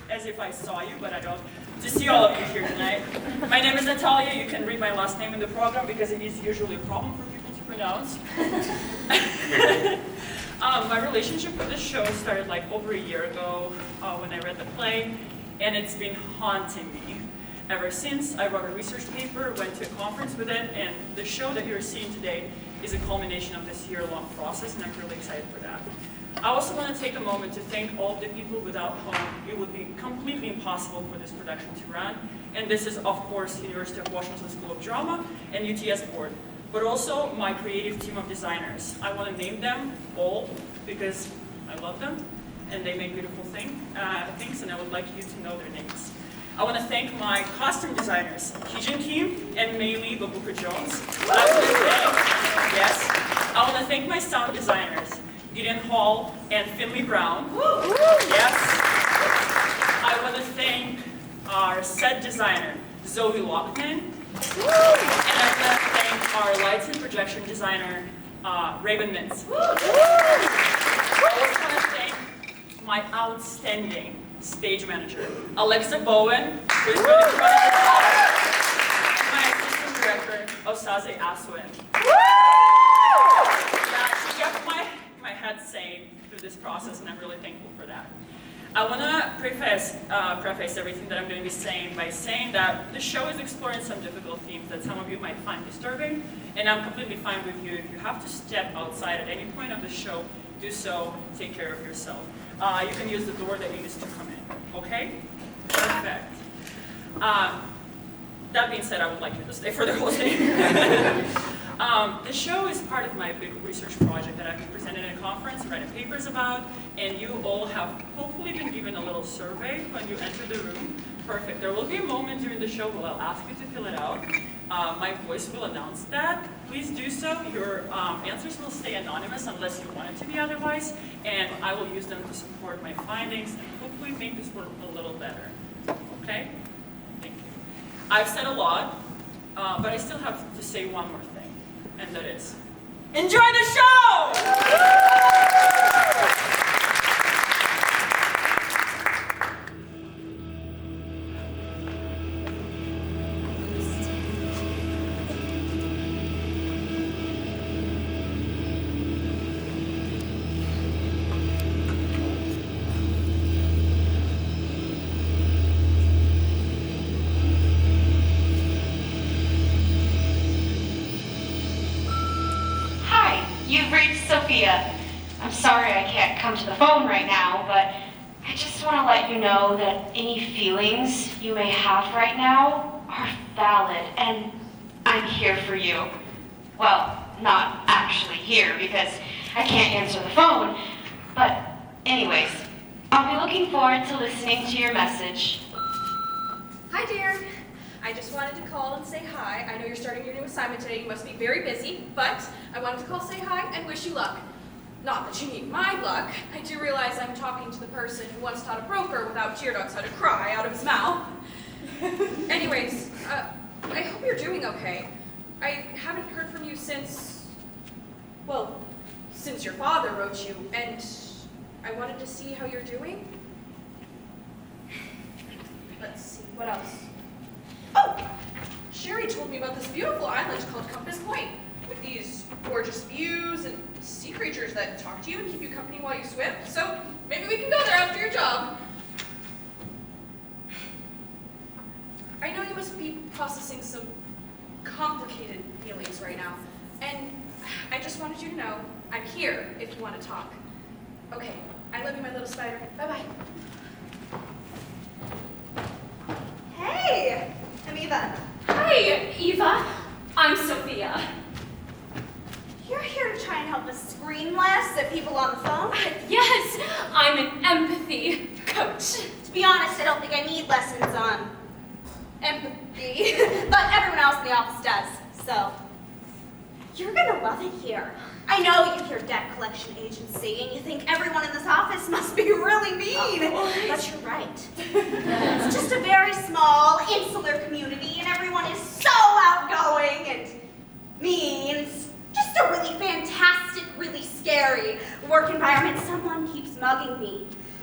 As if I saw you, but I don't. To see all of you here tonight. My name is Natalia. You can read my last name in the program because it is usually a problem for people to pronounce. My relationship with the show started like over a year ago when I read the play, and it's been haunting me ever since. I wrote a research paper, went to a conference with it, and the show that you're seeing today is a culmination of this year-long process, and I'm really excited for that. I also want to take a moment to thank all of the people without whom it would be completely impossible for this production to run. And this is, of course, University of Washington School of Drama and UTS Board, but also my creative team of designers. I want to name them all because I love them and they make beautiful things, and I would like you to know their names. I want to thank my costume designers, Kijin Kim and Maylee Babuka-Jones. Yes. I want to thank my sound designers, Gideon Hall and Finley Brown. Yes. I want to thank our set designer, Zoe Lockman. And I want to thank our lights and projection designer, Raven Mintz. I also want to thank my outstanding stage manager, Alexa Bowen, who is going to be running the show, and my assistant director, Osaze Aswin. She kept my head sane through this process, and I'm really thankful for that. I want to preface everything that I'm going to be saying by saying that the show is exploring some difficult themes that some of you might find disturbing, and I'm completely fine with you. If you have to step outside at any point of the show, do so. Take care of yourself. You can use the door that you used to come in. Okay? Perfect. That being said, I would like you to stay for the whole thing. The show is part of my big research project that I've presented at a conference, writing papers about, and you all have hopefully been given a little survey when you enter the room. Perfect. There will be a moment during the show where I'll ask you to fill it out. My voice will announce that. Please do so. Your answers will stay anonymous unless you want it to be otherwise, and I will use them to support my findings and hopefully make this work a little better. Okay? Thank you. I've said a lot, but I still have to say one more thing, and that is, enjoy the show! I'm sorry I can't come to the phone right now, but I just want to let you know that any feelings you may have right now are valid, and I'm here for you. Well, not actually here because I can't answer the phone, but anyways, I'll be looking forward to listening to your message. Hi, dear. I just wanted to call and say hi. I know you're starting your new assignment today. You must be very busy, but I wanted to call, say hi, and wish you luck. Not that you need my luck. I do realize I'm talking to the person who once taught a broker without tear ducts how to cry out of his mouth. Anyways, I hope you're doing okay. I haven't heard from you since your father wrote you, and I wanted to see how you're doing. Let's see, what else? Oh! Sherry told me about this beautiful island called Compass Point, with these gorgeous views and sea creatures that talk to you and keep you company while you swim. So maybe we can go there after your job. I know you must be processing some complicated feelings right now, and I just wanted you to know I'm here if you want to talk. Okay, I love you, my little spider. Bye-bye. Hey, I'm Eva. Hi, Eva. I'm Sophia. You're here to try and help us scream less at people on the phone? Yes, I'm an empathy coach. To be honest, I don't think I need lessons on empathy, but everyone else in the office does, so. You're gonna love it here. I know you hear debt collection agency and you think everyone in this office must be really mean, but you're right. It's just a very small, insular community and everyone is so outgoing and mean. It's just a really fantastic, really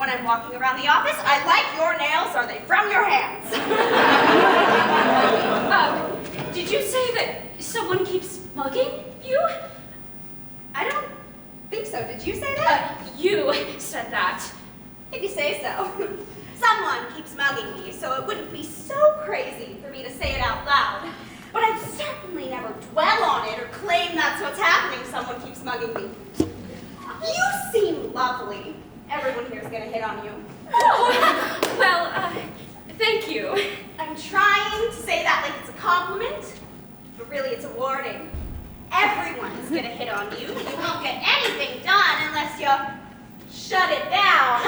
When I'm walking around the office, I like your nails. Are they from your hands? Did you say that someone keeps mugging you? I don't think so. Did you say that? You said that. If you say so. Someone keeps mugging me, so it wouldn't be so crazy for me to say it out loud. But I'd certainly never dwell on it or claim that's what's happening. Someone keeps mugging me. You seem lovely. Everyone here's gonna hit on you. Oh, well, thank you. I'm trying to say that like it's a compliment, but really it's a warning. Everyone is gonna hit on you. You won't get anything done unless you shut it down.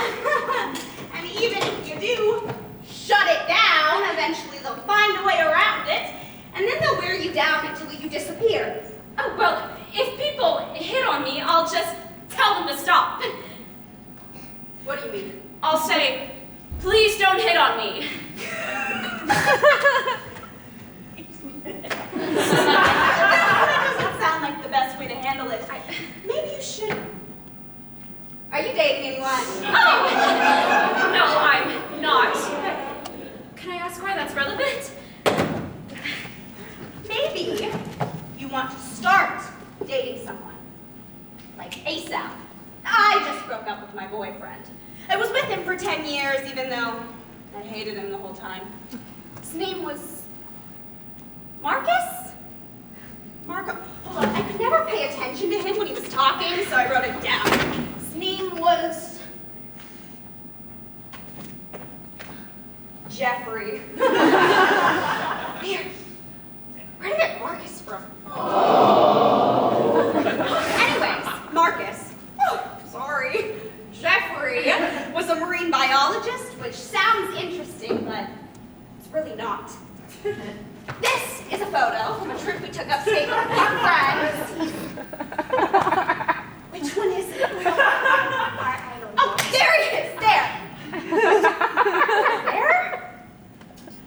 And even if you do shut it down, eventually they'll find a way around it, and then they'll wear you down until you disappear. Oh, well, if people hit on me, I'll just tell them to stop. What do you mean? I'll say, please don't hit on me. That doesn't sound like the best way to handle it. Maybe you should. Are you dating anyone? Oh! No, I'm not. Can I ask why that's relevant? Maybe you want to start dating someone. Like ASAP. I just broke up with my boyfriend. I was with him for 10 years, even though I hated him the whole time. His name was Marcus? Marco. Hold on, I could never pay attention to him when he was talking, so I wrote it down. His name was Jeffrey. Weird. Where did I get Marcus from? Anyways, Marcus. Oh, sorry. Jeffrey was a marine biologist, which sounds interesting, but it's really not. This is a photo from a trip we took upstate with friends. Which one is it? I don't know. Oh, there he is! There! There?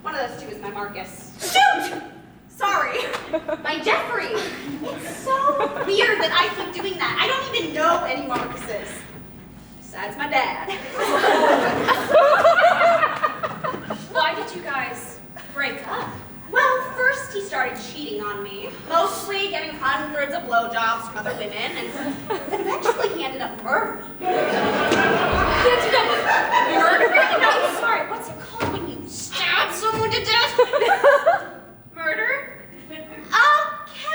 One of those two is my Marcus. Shoot! Sorry. My Jeffrey. It's so weird that I keep doing that. I don't even know any Marcuses. Besides my dad. Why did you guys break up? Well, first he started cheating on me, mostly getting hundreds of blowjobs from other women, and then eventually he ended up murdering me. He ended up murdering? No, I'm sorry. What's it called when you stab someone to death? Murder? Okay,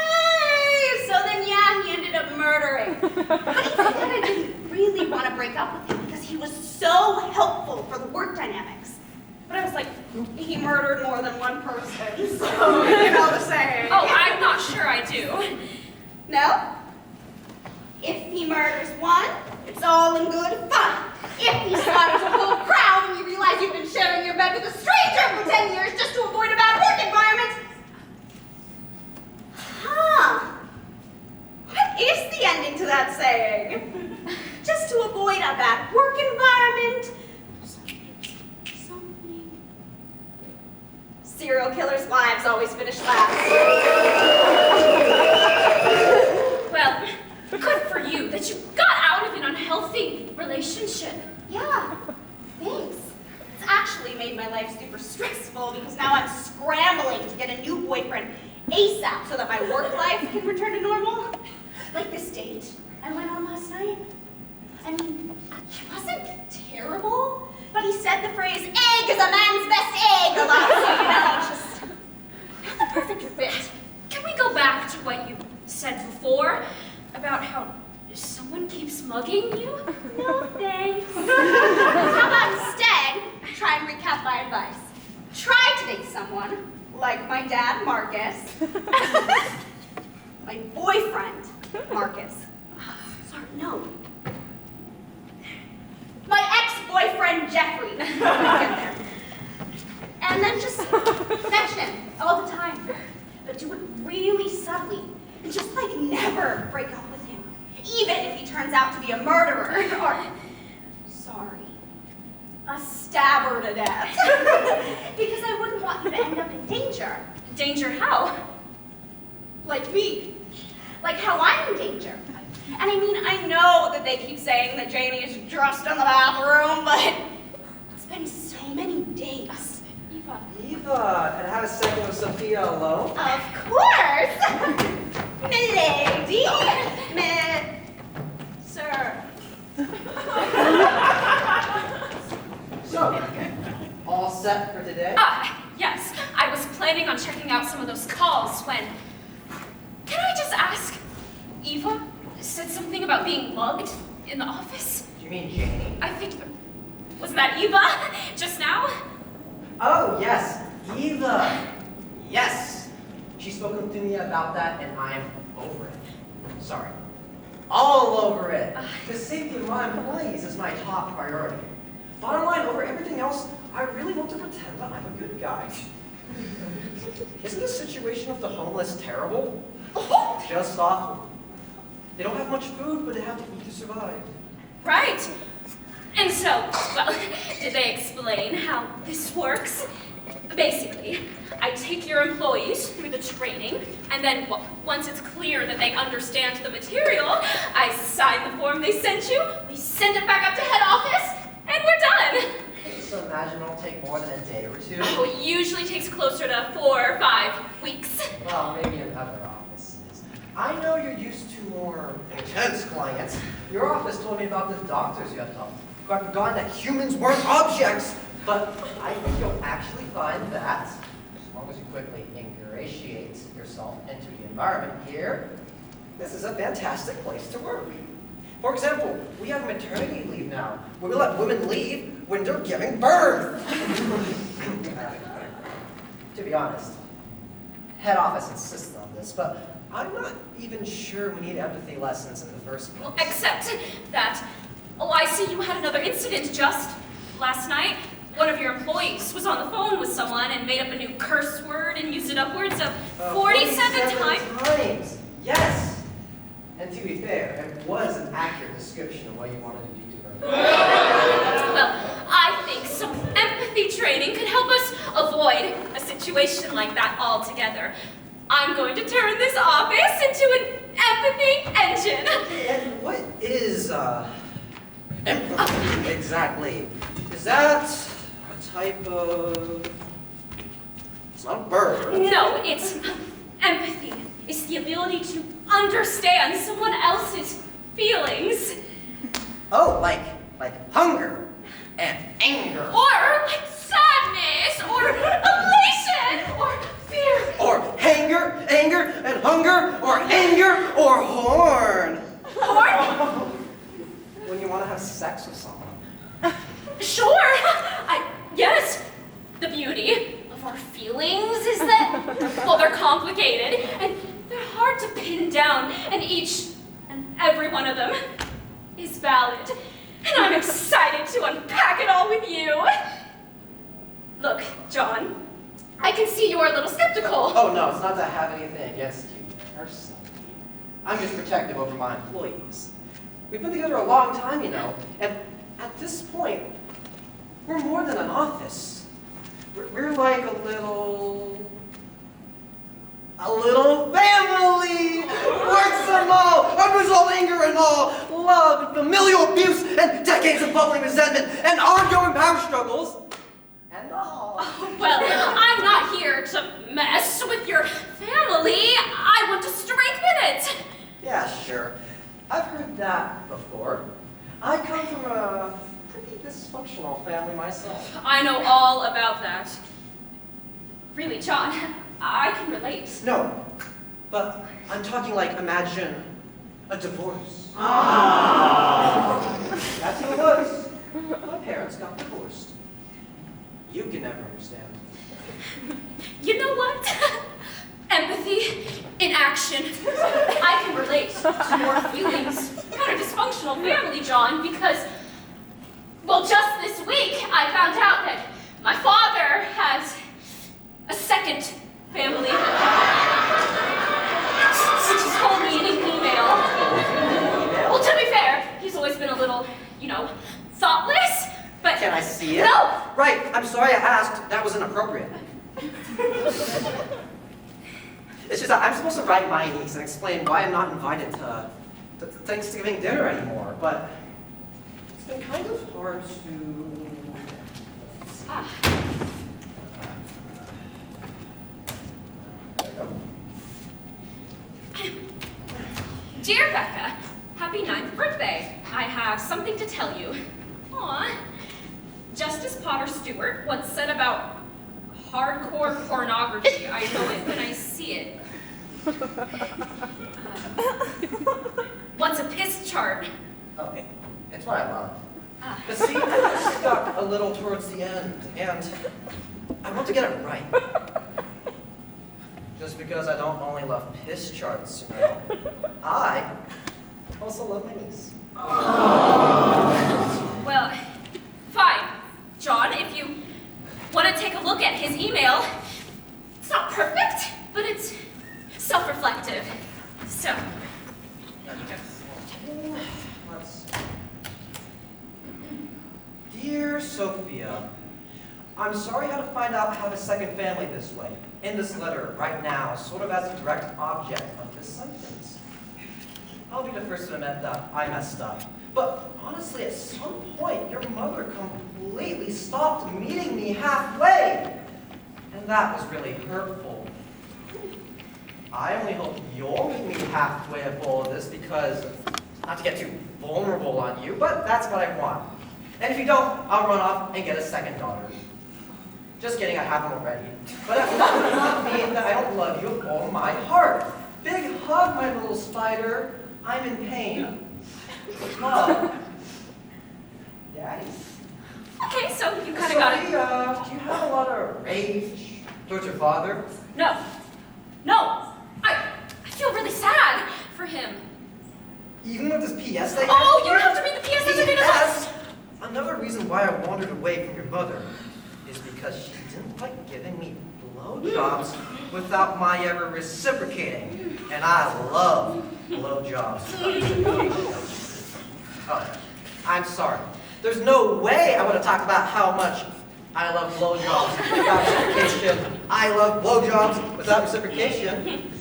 so then yeah, he ended up murdering. But even then I didn't really want to break up with him because he was so helpful for the work dynamics. But I was like, he murdered more than one person, so you know the saying. Oh, I'm not sure I do. No? If he murders one, it's all in good fun. If he slaughters a whole crowd and you realize you've been sharing your bed with a stranger for 10 years just to avoid a bad work environment. Huh. What is the ending to that saying? Just to avoid a bad work environment. Something. Serial killers' wives always finish last. Well, good for you that you got out of an unhealthy relationship. Yeah, thanks. It's actually made my life super stressful because now I'm scrambling to get a new boyfriend ASAP so that my work life can return to normal. Like this date I went on last night. I mean, he wasn't terrible, but he said the phrase, egg is a man's best egg a lot, so you know, just not the perfect fit. Can we go back to what you said before about how someone keeps mugging you? No thanks. How about instead, try and recap my advice. Try to date someone like my dad, Marcus. My boyfriend, Marcus. Sorry, no. My ex-boyfriend, Jeffrey. Get there. And then just mention him all the time. But do it really subtly. And just like never break up with him. Even if he turns out to be a murderer. Or, sorry, a stabber to death. Because I wouldn't want you to end up in danger. Danger how? Like me. Like how I'm in danger. And I mean, I know that they keep saying that Janie is just in the bathroom, but it's been so many days. Eva. Eva, and have a second with Sophia alone? Of course! Milady! Sir. So, all set for today? Yes. I was planning on checking out some of those calls when... Can I just ask? Eva said something about being mugged in the office? Do you mean Janie? I think... Was that Eva just now? Oh, yes, Eva. Yes. She's spoken to me about that, and I'm over it. Sorry. All over it. The safety of my employees is my top priority. Bottom line, over everything else, I really want to pretend that I'm a good guy. Isn't the situation of the homeless terrible? Just awful. They don't have much food, but they have to eat to survive. Right. And so, well, did they explain how this works? Basically, I take your employees through the training, and then once it's clear that they understand the material, I sign the form they sent you, we send it back up to head office, and we're done. So imagine it'll take more than a day or two. Oh, it usually takes closer to 4 or 5 weeks. Well, maybe in other offices. I know you're used to more intense clients. Your office told me about the doctors you had to talk to. I've forgotten that humans weren't objects. But I think you'll actually find that, as long as you quickly ingratiate yourself into the environment here, this is a fantastic place to work. For example, we have maternity leave now, where we let women leave when they're giving birth. To be honest, head office insists on this, but I'm not even sure we need empathy lessons in the first place. Well, except that, I see you had another incident just last night. One of your employees was on the phone with someone and made up a new curse word and used it upwards of 47 times. Yes! And to be fair, it was an accurate description of what you wanted to do to her. Well, I think some empathy training could help us avoid a situation like that altogether. I'm going to turn this office into an empathy engine. And what is, empathy exactly? Is that a type of... It's not a bird. No, it's empathy. It's the ability to understand someone else's feelings. Oh, like hunger and anger. Or like sadness, or elation, or fear. Or anger and hunger, or anger, or horn. Horn? When you want to have sex with someone. Sure. Yes. The beauty of our feelings is that, well, they're complicated, and they're hard to pin down, and each and every one of them is valid. And I'm excited to unpack it all with you. Look, John, I can see you're a little skeptical. Oh, no, it's not that I have anything against you personally. I'm just protective over my employees. We've been together a long time, you know, and at this point, we're more than an office. We're like a little family! Works them all! Unresolved anger and all! Love and familial abuse and decades of bubbling resentment and ongoing power struggles! And all. Oh, well, I'm not here to mess with your family. I want to strengthen it. Yeah, sure. I've heard that before. I come from a pretty dysfunctional family myself. I know all about that. Really, John, I can relate. No, but I'm talking like, imagine a divorce. That's what it was. My parents got divorced. You can never understand. You know what? Empathy in action. I can relate to your feelings about a dysfunctional family, John, because, well, just this week I found out that my father has a second family. Which he told me in an email. Well, to be fair, he's always been a little, thoughtless, but... Can I see it? No! Right, I'm sorry I asked. That was inappropriate. It's just that I'm supposed to write my niece and explain why I'm not invited to Thanksgiving dinner anymore, but it's been kind of hard to... Ah. There you go. Dear Becca, happy 9th birthday. I have something to tell you. Aw. Justice Potter Stewart once said about hardcore pornography, I know it when I see it. What's a piss chart? Oh, it's what I love. Ah. But see, I stuck a little towards the end, and I want to get it right. Just because I don't only love piss charts, you know, I also love my niece. Well, fine. John, if you want to take a look at his email, it's not perfect, but it's self-reflective. So, Let's... Dear Sophia, I'm sorry how to find out I have a second family this way, in this letter, right now, sort of as a direct object of this sentence. I'll be the first to admit that I messed up. But honestly, at some point, your mother completely stopped meeting me halfway. And that was really hurtful. I only hope you'll meet me halfway of all of this because, not to get too vulnerable on you, but that's what I want. And if you don't, I'll run off and get a second daughter. Just kidding, I have them already. But that does not mean that I don't love you with all my heart. Big hug, my little spider. I'm in pain. Hug. Daddy. okay, so you kind of got it. Sophia, do you have a lot of rage towards your father? No. I feel really sad for him. Even with this PS thing? Oh, you don't have to read the PS. That's okay. PS! Another reason why I wandered away from your mother is because she didn't like giving me blowjobs without my ever reciprocating. And I love blowjobs without reciprocation. Oh, I'm sorry. There's no way I want to talk about how much I love blowjobs without reciprocation. I love blowjobs without reciprocation.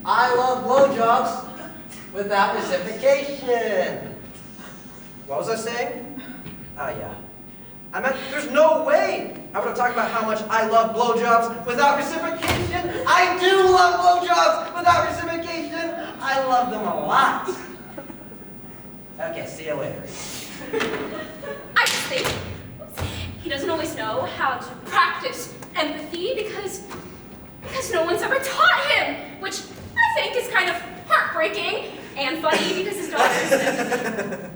I love blowjobs without reciprocation. What was I saying? Oh, yeah. I meant there's no way I would have talked about how much I love blowjobs without reciprocation. I do love blowjobs without reciprocation. I love them a lot. Okay, see you later. I just think he doesn't always know how to practice empathy because no one's ever taught him, which I think is kind of heartbreaking and funny because his daughter's...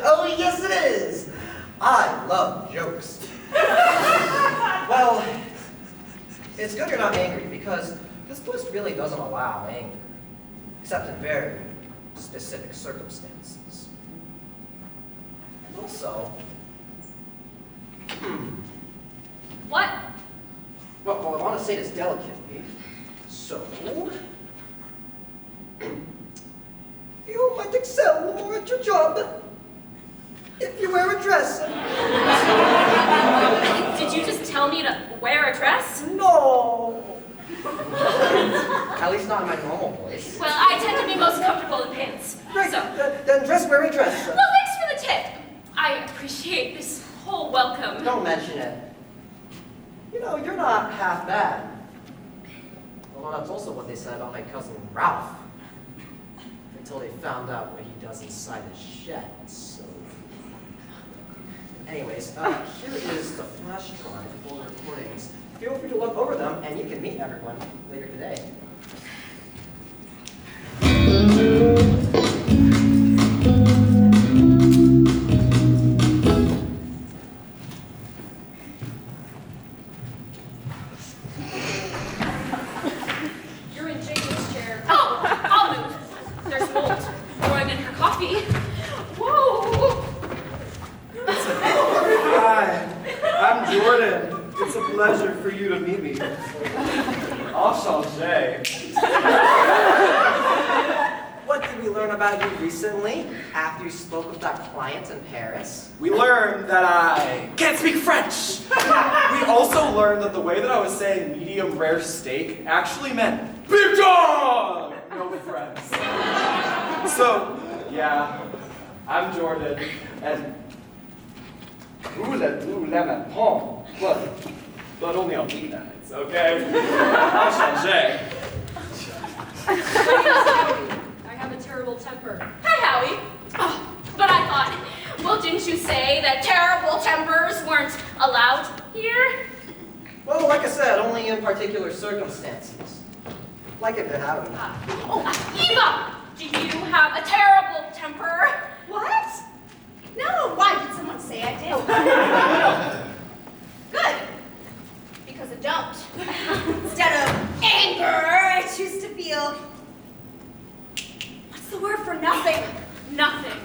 Oh, yes it is. I love jokes. Well, it's good you're not angry because this place really doesn't allow anger, except in very specific circumstances. And also, What? well, I want to say this delicately, so you might excel more at your job if you wear a dress. Did you just tell me to wear a dress? No. At least not in my normal voice. Well, I tend to be most comfortable in pants. Right, So, then dress wearing dress. well, thanks for the tip. I appreciate this whole welcome. Don't mention it. You know, you're not half bad. Although that's also what they said about my cousin Ralph. Until they found out what he does inside his shed, so... Anyways, here is the flash drive of all the recordings. Feel free to look over them, and you can meet everyone later today. You're in Jane's chair. Oh, I'll move. There's mold growing in her coffee. Whoa! Hi, I'm Jordan. It's a pleasure for you to meet me. Enchanté. What did we learn about you recently, after you spoke with that client in Paris? We learned that I can't speak French. We also learned that the way that I was saying medium rare steak actually meant big dog. no friends. So, yeah, I'm Jordan, and Lululemon home, but only on weeknights, okay? I'll changer. My name is Howie. I have a terrible temper. Hi, Howie. Oh, but I thought, well, didn't you say that terrible tempers weren't allowed here? Well, like I said, only in particular circumstances. Like if they're having it. Eva, do you have a terrible temper? What? No, why did someone say I did? Good. Because I don't. Instead of anger, I choose to feel. What's the word for nothing? Nothing.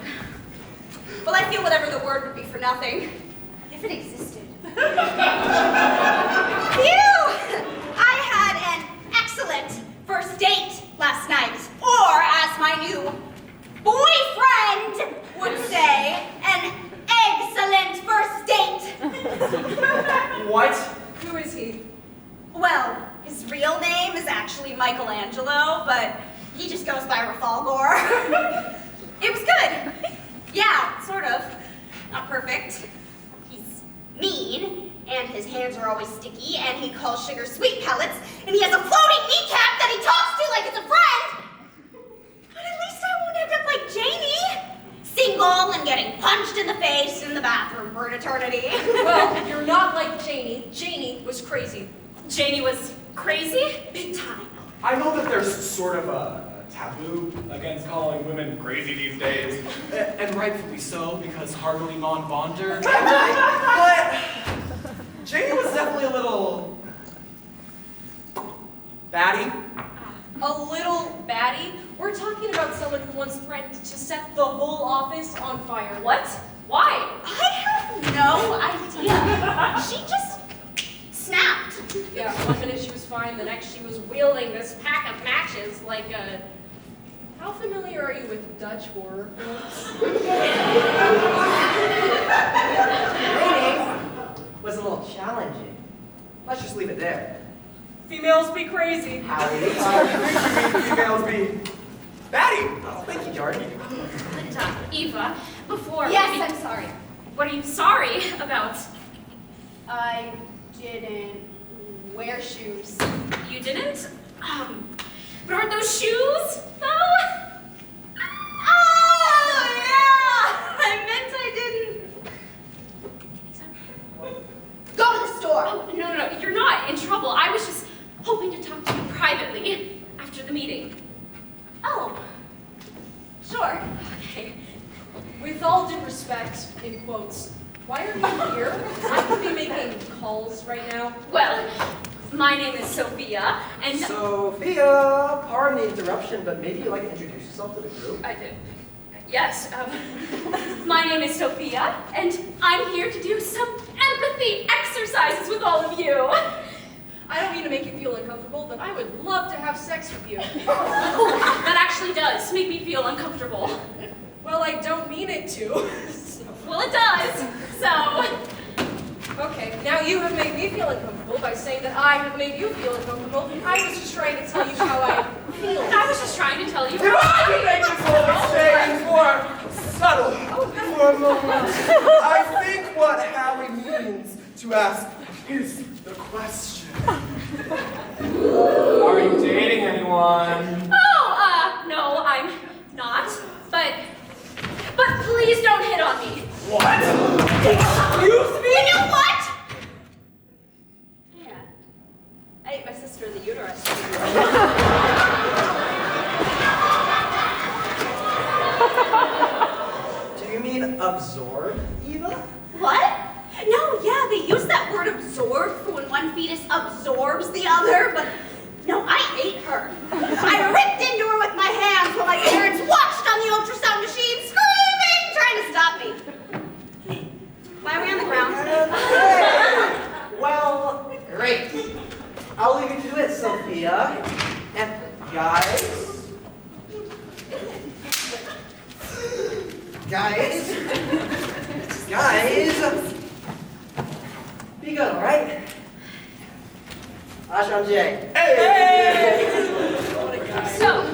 Well, I feel whatever the word would be for nothing. If it existed. Phew! I had an excellent first date last night. Or, as my new boyfriend would say, an excellent first date. What? Who is he? Well, his real name is actually Michelangelo, but he just goes by Rafalgor. It was good. Yeah, sort of. Not perfect. He's mean, and his hands are always sticky, and he calls sugar sweet pellets, and he has a floating kneecap that he talks to like it's a friend. But at least I won't end up like Janie. Single and getting punched in the face in the bathroom for an eternity. Well, you're not like Janie. Janie was crazy. Janie was crazy? Big time. I know that there's sort of a taboo against calling women crazy these days, and rightfully so, because Harley Mon Bonder. But Janie was definitely a little batty. A little baddie? We're talking about someone who once threatened to set the whole office on fire. What? Why? I have no idea. She just snapped. Yeah, one minute she was fine, the next she was wielding this pack of matches like a... How familiar are you with Dutch horror films? Training was a little challenging. Let's just leave it there. Females be crazy. Howdy. Females be batty. Oh, thank you, Jordan. But, Eva, before... Yes, I'm sorry. What are you sorry about? I didn't wear shoes. You didn't? But aren't those shoes, though? Oh, yeah! I meant I didn't. Go to the store. Oh, no, you're not in trouble. I was just hoping to talk to you privately after the meeting. Oh, sure. Okay. With all due respect, in quotes, why are you here? I could be making calls right now. Well, my name is Sophia, and... Sophia, pardon the interruption, but maybe you'd like to introduce yourself to the group? I did. Yes, my name is Sophia, and I'm here to do some empathy exercises with all of you. I don't mean to make you feel uncomfortable, but I would love to have sex with you. That actually does make me feel uncomfortable. Well, I don't mean it to. Well, it does, so... Okay, now you have made me feel uncomfortable by saying that I have made you feel uncomfortable. I was just trying to tell you how I feel. I was just trying to tell you... If I could make this whole exchange more subtle for a moment, I think what Howie means to ask is the question. Are you dating anyone? Oh, no, I'm not, but please don't hit on me. What? Excuse me? You know what? Yeah. I ate my sister in the uterus. Do you mean absorb, Eva? What? No, yeah, they use that word absorb for when one fetus absorbs the other, but no, I ate her. I ripped into her with my hands while my parents watched on the ultrasound machine, screaming, trying to stop me. Why are we on the ground? Well, great. I'll leave you to it, Sophia. And guys? Guys? Be good, alright? Ashanjay. Hey! What a guy. So,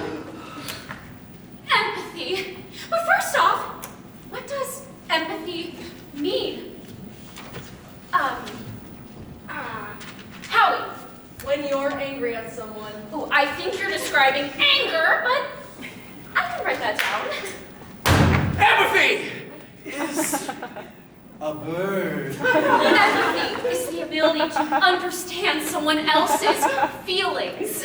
are angry at someone. Oh, I think you're describing anger, but I can write that down. Empathy is a bird. Empathy is the ability to understand someone else's feelings.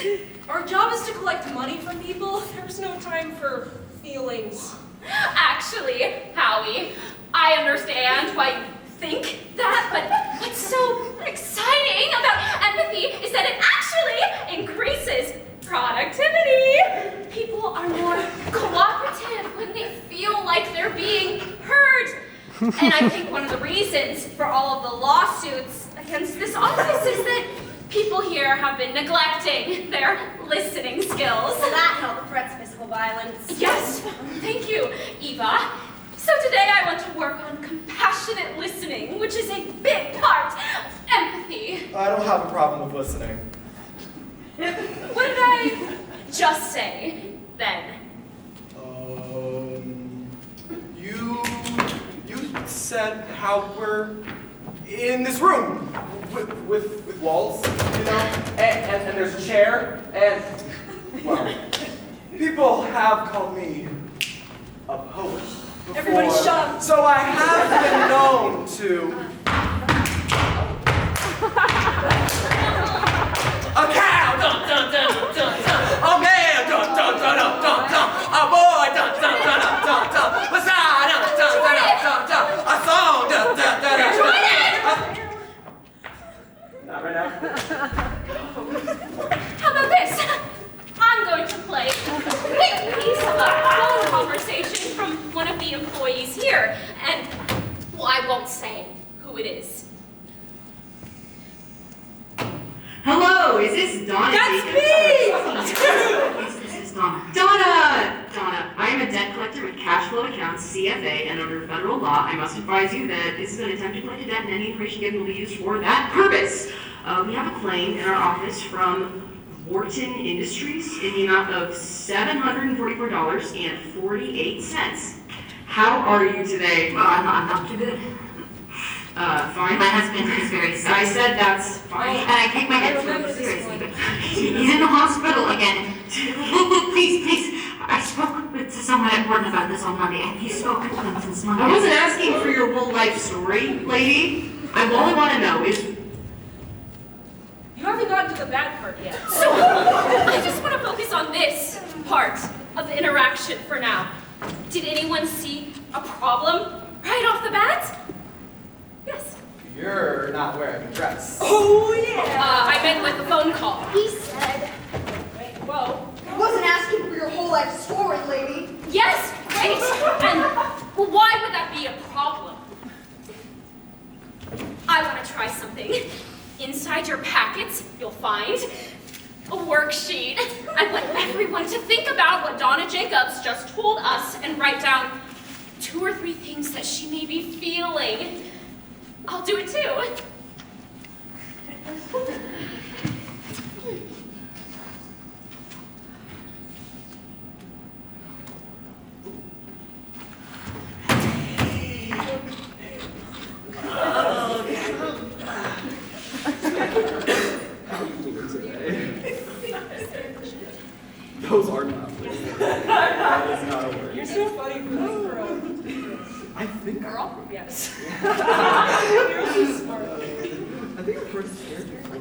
Our job is to collect money from people. There's no time for feelings. Actually, Howie, I understand why you think that, but what's so exciting about empathy is that it actually increases productivity. People are more cooperative when they feel like they're being heard. And I think one of the reasons for all of the lawsuits against this office is that people here have been neglecting their listening skills. Will that help threats physical violence? Yes, thank you, Eva. So today I want to work on compassionate listening, which is a big part of empathy. I don't have a problem with listening. What did I just say, then? You said how we're in this room with walls, you know, and there's a chair, and, well, people have called me a poet before. Everybody shut up. So I have been known to... A cow, dun dun dun dun dun. A man, dun dun dun dun dun dun. A boy, dun dun dun dun dun dun. A sign, dun dun dun dun dun. A song, dun dun dun dun dun. Not right now. How about this? I'm going to play a quick piece of a phone conversation from one of the employees here, and, well, I won't say who it is. Hello, is this Donna? That's Jacobs? me! This is Donna. Donna, I am a debt collector with cash flow accounts, CFA, and under federal law, I must advise you that this is an attempt to collect a debt and any information given will be used for that purpose. We have a claim in our office from Wharton Industries in the amount of $744.48. How are you today? Well, I'm not too good. Fine. My husband is very sick. I said that's fine. And I take my I head remember so this seriously, one. but he's in the hospital again. Look, please. I spoke to someone at work about this on Monday. Have you spoken to them since Monday? I wasn't asking for your whole life story, lady. All I want to know is, You haven't gotten to the bad part yet. So, I just want to focus on this part of the interaction for now. Did anyone see a problem right off the bat? Yes. You're not wearing a dress. Oh, yeah. I meant with the phone call. He said, Whoa. I wasn't asking for your whole life story, lady. Yes, great. And well, why would that be a problem? I want to try something. Inside your packets, you'll find a worksheet. I want everyone to think about what Donna Jacobs just told us and write down 2 or 3 things that she may be feeling. I'll do it too. Those are not words. That is not a word. You're so funny for this girl. I think Girl? Yes. You're so smart. I think I'm pretty scared before.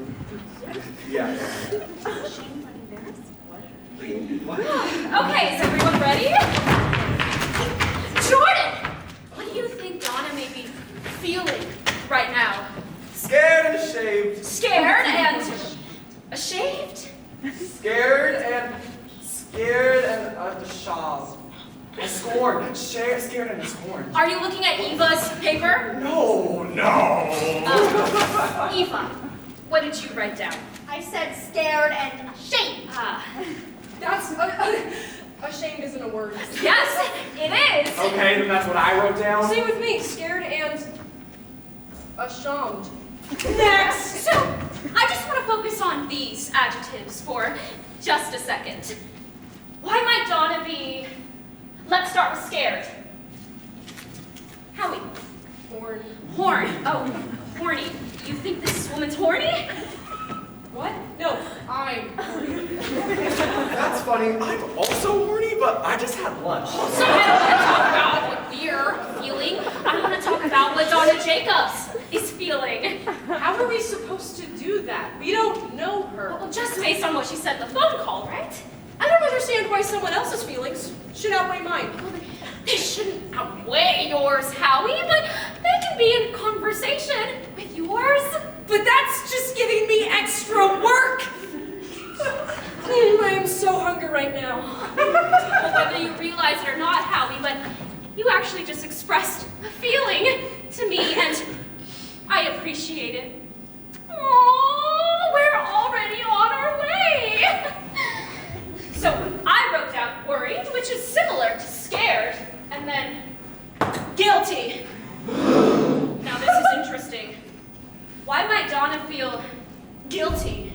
Yeah. What? Okay, is everyone ready? Jordan, what do you think Donna may be feeling right now? Scared and ashamed. Scared and ashamed? Scared and ashamed. And scorned. Scared and scorned. Are you looking at Eva's paper? No. Eva, what did you write down? I said scared and ashamed. That's ashamed isn't a word. Yes, it is. Okay, then that's what I wrote down. Same with me. Scared and ashamed. Next. So, I just want to focus on these adjectives for just a second. Why might Donna be... Let's start with scared. Howie. Horn. Oh, horny. You think this woman's horny? What? No, funny. I'm also horny, but I just had lunch. So I don't want to talk about what we're feeling. I want to talk about what Donna Jacobs is feeling. How are we supposed to do that? We don't know her. Well, just based on what she said in the phone call, right? I don't understand why someone else's feelings should outweigh mine. Well, they shouldn't outweigh yours, Howie, but they can be in conversation with yours. But that's just giving me extra work. I am so hungry right now. Well, whether you realize it or not, Howie, but you actually just expressed a feeling to me, and I appreciate it. Oh, we're already on our way. So I wrote down worried, which is similar to scared, and then guilty. Now this is interesting. Why might Donna feel guilty?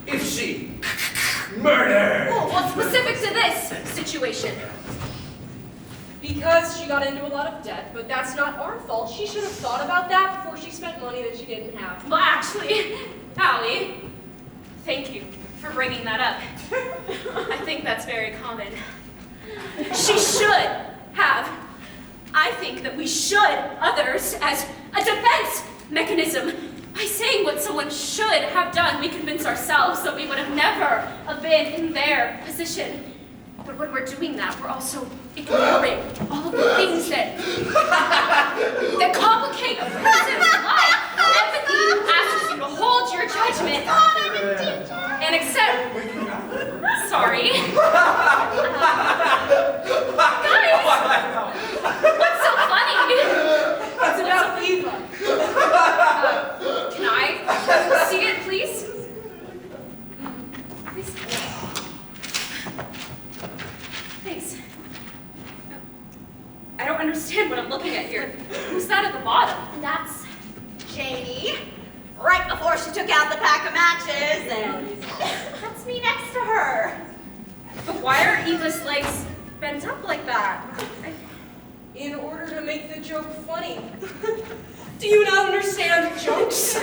If she murdered. Oh, well, specific to this situation. Because she got into a lot of debt, but that's not our fault. She should have thought about that before she spent money that she didn't have. Well, actually, Howie, thank you for bringing that up. I think that's very common. She should have. I think that we should others as a defense mechanism. By saying what someone should have done, we convince ourselves that we would have never have been in their position. But when we're doing that, we're also ignoring all of the things that complicate a person's life. Empathy asks you to hold your judgment and accept. Sorry. Guys, what's so funny? It's about Eva. Can I see it, please? Please. Thanks. I don't understand what I'm looking at here. Who's that at the bottom? That's Janie. Right before she took out the pack of matches, and that's me next to her. But why are Eva's legs bent up like that? In order to make the joke funny. Do you not understand jokes?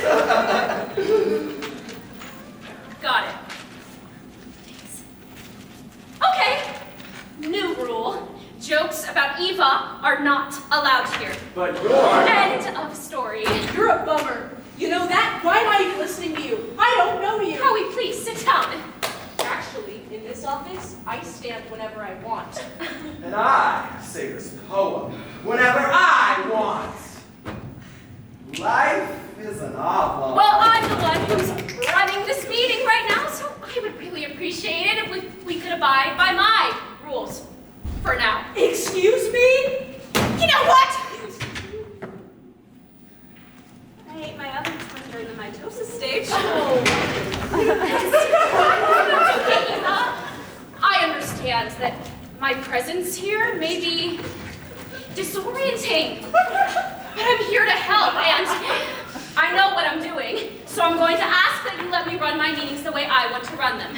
Got it. Thanks. Okay. New rule. Jokes about Eva are not allowed here. But you're. End of story. You're a bummer. You know that? Why am I even listening to you? I don't know you. Howie, please sit down. Actually, in this office, I stand whenever I want. And I say this poem whenever I want. Life is a novel. Well, I'm the one who's running this meeting right now, so I would really appreciate it if we could abide by my rules for now. Excuse me? You know what? I ate my other twin during the mitosis stage. I understand that my presence here may be disorienting, but I'm here to help, and I know what I'm doing, so I'm going to ask that you let me run my meetings the way I want to run them.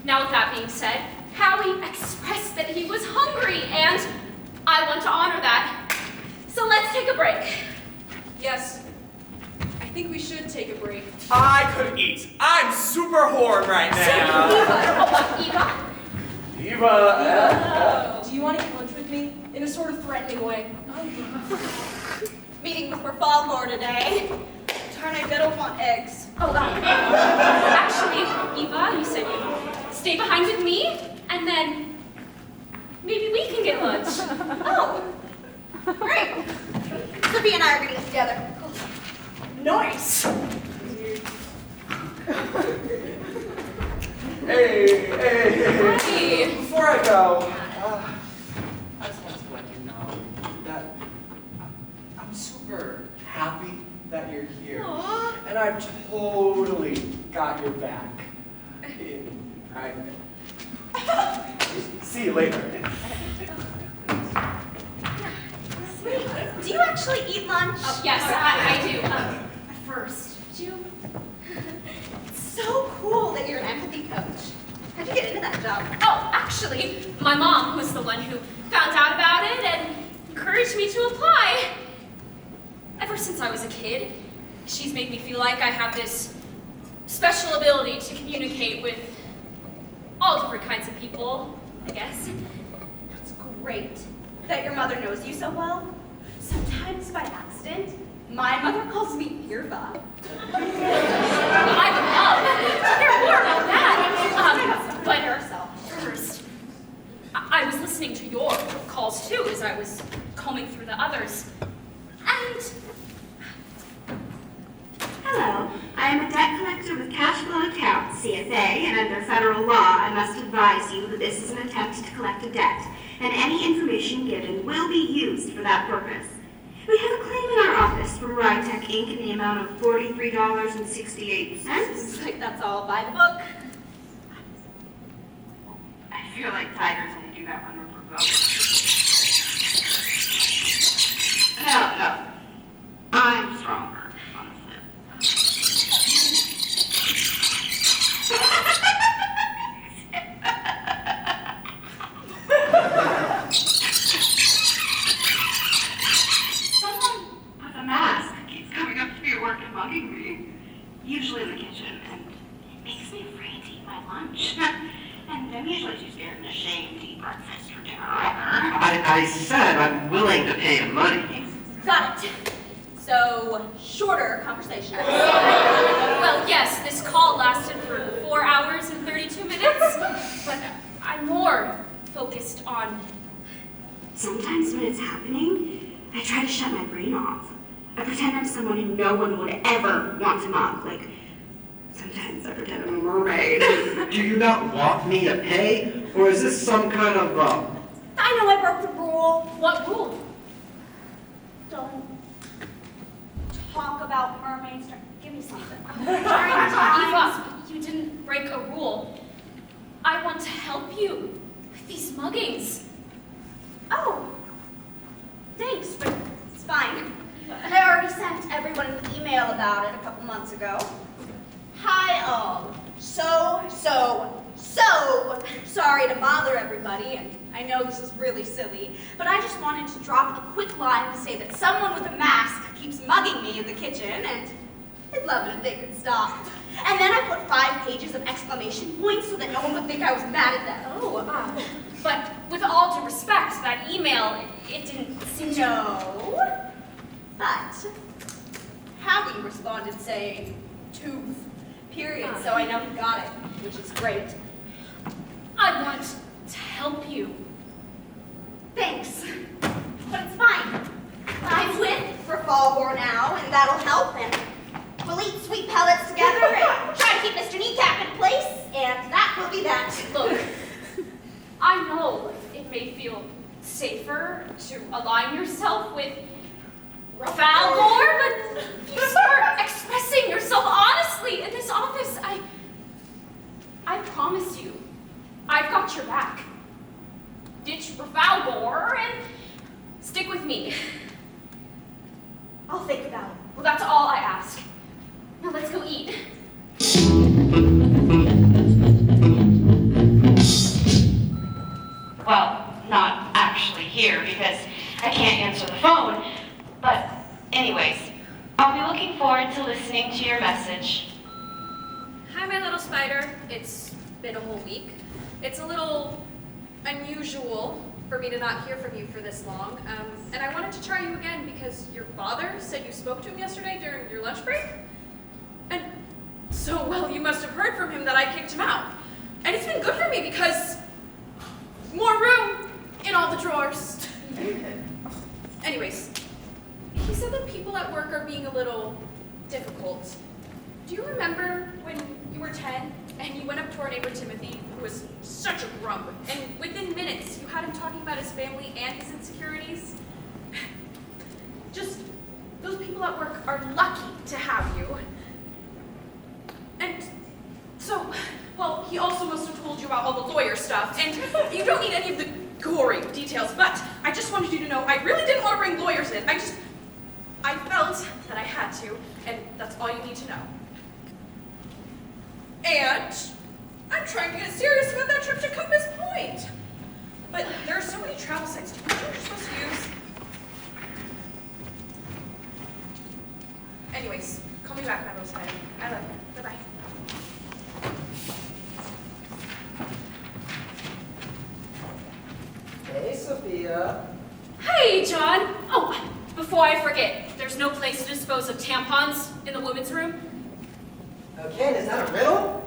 Now, with that being said, Howie expressed that he was hungry, and I want to honor that. So let's take a break. Yes. I think we should take a break. I could eat. I'm super horny right now. Eva? Eva. Do you want to eat lunch with me? In a sort of threatening way. Meeting with Trafalgar today. Turn I don't want eggs. Actually, Eva, you said you'd stay behind with me, and then maybe we can get lunch. Oh, great. Sophie and I are gonna get together. Nice. Hey. Before I go, I just want to let you know that I'm super happy that you're here. Aww. And I've totally got your back in private. See you later. Wait, do you actually eat lunch? Oh, yes, I do. First, do you? It's so cool that you're an empathy coach. How'd you get into that job? Oh, actually, my mom was the one who found out about it and encouraged me to apply. Ever since I was a kid, she's made me feel like I have this special ability to communicate with all different kinds of people, I guess. That's great that your mother knows you so well. Sometimes by accident, my mother calls me Irva. I would love to hear more about that. But first, I was listening to your calls too as I was combing through the others. And Hello, I am a debt collector with cash flow account, CFA, and under federal law, I must advise you that this is an attempt to collect a debt, and any information given will be used for that purpose. We have a claim in our office from Rytech Inc. in the amount of $43.68. Seems like that's all by the book. I feel like tigers only do that when they're provoked. No. I'm stronger, honestly. Someone with a mask keeps coming up to me at work and mugging me, usually in the kitchen, and it makes me afraid to eat my lunch. And I'm usually too scared and ashamed to eat breakfast or dinner either. I said I'm willing to pay him money. Got it. So, shorter conversation. well, yes, this call lasted for 4 hours and 32 minutes, but I'm more focused on. Sometimes when it's happening, I try to shut my brain off. I pretend I'm someone who no one would ever want to mock. Like, sometimes I pretend I'm a mermaid. Do you not want me to pay? Or is this some kind of, I know I broke the rule. What rule? Don't talk about mermaids. Give me something. Eva, you didn't break a rule. I want to help you with these muggings. Oh, thanks, but it's fine. I already sent everyone an email about it a couple months ago. Hi all. So sorry to bother everybody, and I know this is really silly, but I just wanted to drop a quick line to say that someone with a mask keeps mugging me in the kitchen, and I'd love it if they could stop. And then I put 5 pages of exclamation points so that no one would think I was mad at them. But with all due respect, that email, it didn't seem to... No, but Howie responded saying, tooth, period, so I know he got it, which is great. I want to help you. Thanks, but it's fine. I'm with Rafalgor now, and that'll help, and we'll eat sweet pellets together and try to keep Mr. Kneecap in place, and that will be that. Look, I know it may feel safer to align yourself with Rafalgor, but if you start expressing yourself honestly in this office, I promise you, I've got your back. Ditch Rafalgor and stick with me. I'll think about it. Well, that's all I ask. Now let's go eat. Well, not actually here because I can't answer the phone. But anyways, I'll be looking forward to listening to your message. Hi, my little spider. It's been a whole week. It's a little unusual for me to not hear from you for this long. And I wanted to try you again because your father said you spoke to him yesterday during your lunch break. And so, well, you must have heard from him that I kicked him out. And it's been good for me because more room in all the drawers. Anyways, he said that people at work are being a little difficult. Do you remember when you were 10 and you went up to our neighbor Timothy, who was such a grump, and within minutes you had him talking about his family and his insecurities? Just, those people at work are lucky to have you. And so, well, he also must have told you about all the lawyer stuff, and you don't need any of the gory details, but I just wanted you to know I really didn't want to bring lawyers in. I felt that I had to, and that's all you need to know. And I'm trying to get serious about that trip to Compass Point. But there are so many travel sites. Do you know what you're supposed to use? Anyways, call me back, my little spider. I love you. Bye-bye. Natalia. Hey, John. Oh, before I forget, there's no place to dispose of tampons in the women's room? Okay, and is that a riddle?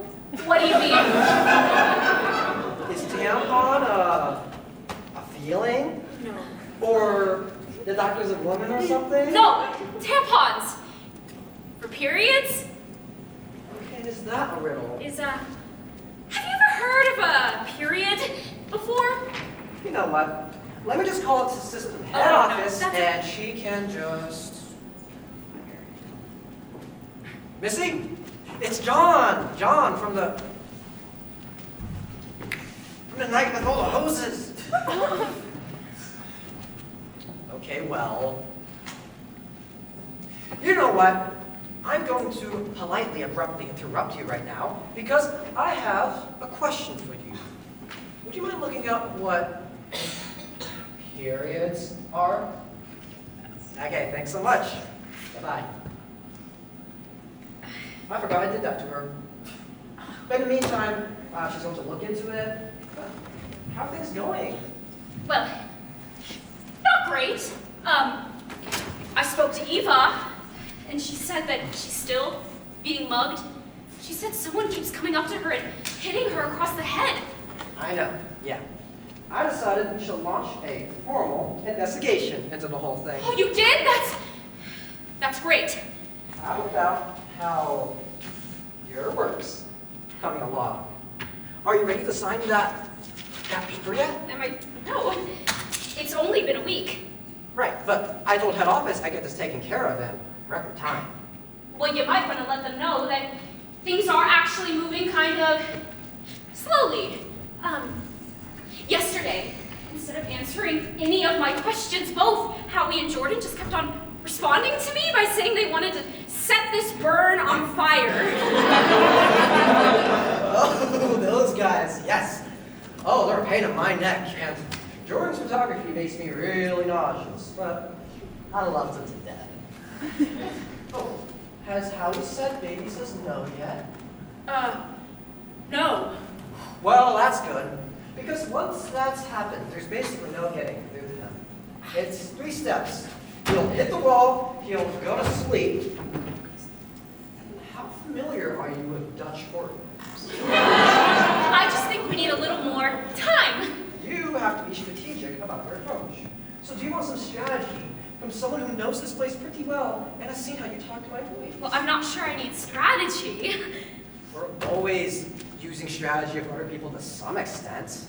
What do you mean? Is tampon a feeling? No. Or the doctor's a woman or something? No, tampons. For periods? Okay, and is that a riddle? Have you ever heard of a period before? You know what? Let me just call it to system head Oh, no, office, that's and she can just... Missy? It's John! John from the night with all the hoses. Okay, well... You know what? I'm going to politely, abruptly interrupt you right now because I have a question for you. Would you mind looking up what periods are? Okay, thanks so much. Bye-bye. I forgot I did that to her. But in the meantime, she's going to look into it. How are things going? Well, not great. I spoke to Eva, and she said that she's still being mugged. She said someone keeps coming up to her and hitting her across the head. I know, yeah. I decided we should launch a formal investigation into the whole thing. Oh, you did? That's great. How about how your work's coming along? Are you ready to sign that paper yet? No. It's only been a week. Right, but I told head office I get this taken care of in record time. Well, you might want to let them know that things are actually moving kind of slowly. Yesterday, instead of answering any of my questions, both Howie and Jordan just kept on responding to me by saying they wanted to set this burn on fire. Oh, those guys, yes. Oh, they're a pain in my neck, and Jordan's photography makes me really nauseous, but I love them to death. Oh, has Howie said baby says no yet? No. Well, that's good, because once that's happened, there's basically no getting through to him. It's 3 steps. He'll hit the wall, he'll go to sleep. How familiar are you with Dutch horror films? I just think we need a little more time. You have to be strategic about your approach. So do you want some strategy from someone who knows this place pretty well and has seen how you talk to my boys? Well, I'm not sure I need strategy. We're always using strategy of other people to some extent.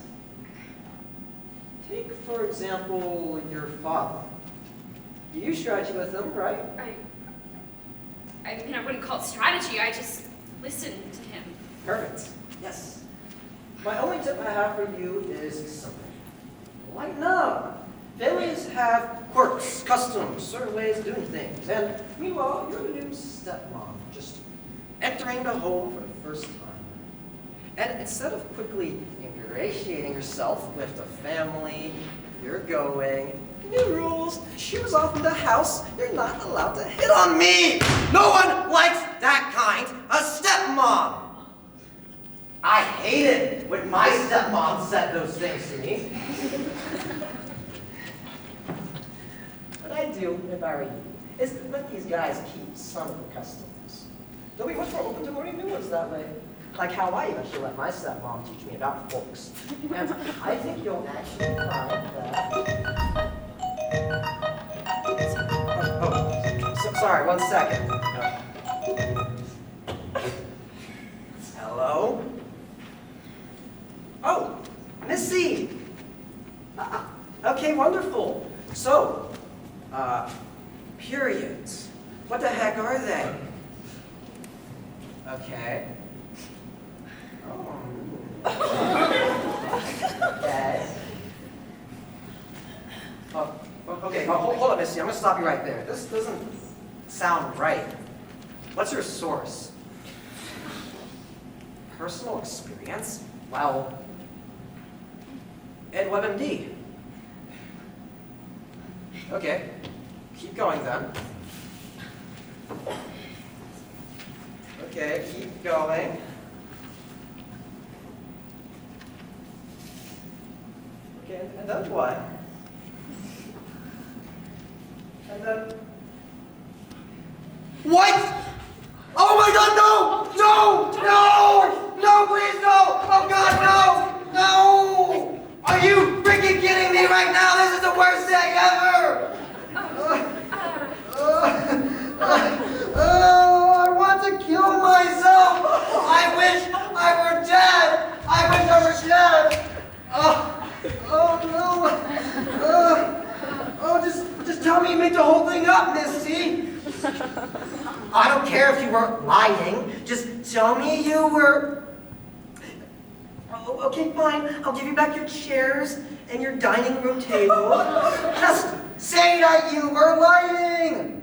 Take, for example, your father. You use strategy with him, right? I mean, I wouldn't call it strategy. I just listen to him. Perfect. Yes. My only tip I have for you is simple. Lighten up. Families have quirks, customs, certain ways of doing things. And meanwhile, you're the new stepmom, just entering the home for the first time. And instead of quickly ingratiating yourself with the family, you're going, new rules, shoes off in the house, you're not allowed to hit on me! No one likes that kind of stepmom! I hate it when my stepmom said those things to me. What I do, if I were you, is to let these guys keep some of the customs. They'll be much more open to learning new ones that way. Like how I eventually let my stepmom teach me about folks. And I think you'll actually find that... Sorry, 1 second. Hello? Oh, Missy! Okay, wonderful. So, periods. What the heck are they? Okay. Oh. Okay. Okay, hold on, Missy. I'm gonna stop you right there. This doesn't sound right. What's your source? Personal experience? Well, Ed WebMD. Okay, keep going then. Okay, keep going. Okay, and then what? What? Oh my God, no! No! No! No, please, no! Oh God, no! No! Are you freaking kidding me right now? This is the worst day ever! I want to kill myself! I wish I were dead! I wish I were dead! Just tell me you made the whole thing up, Misty! I don't care if you weren't lying. Just tell me you were... Oh, okay, fine. I'll give you back your chairs and your dining room table. Just say that you were lying!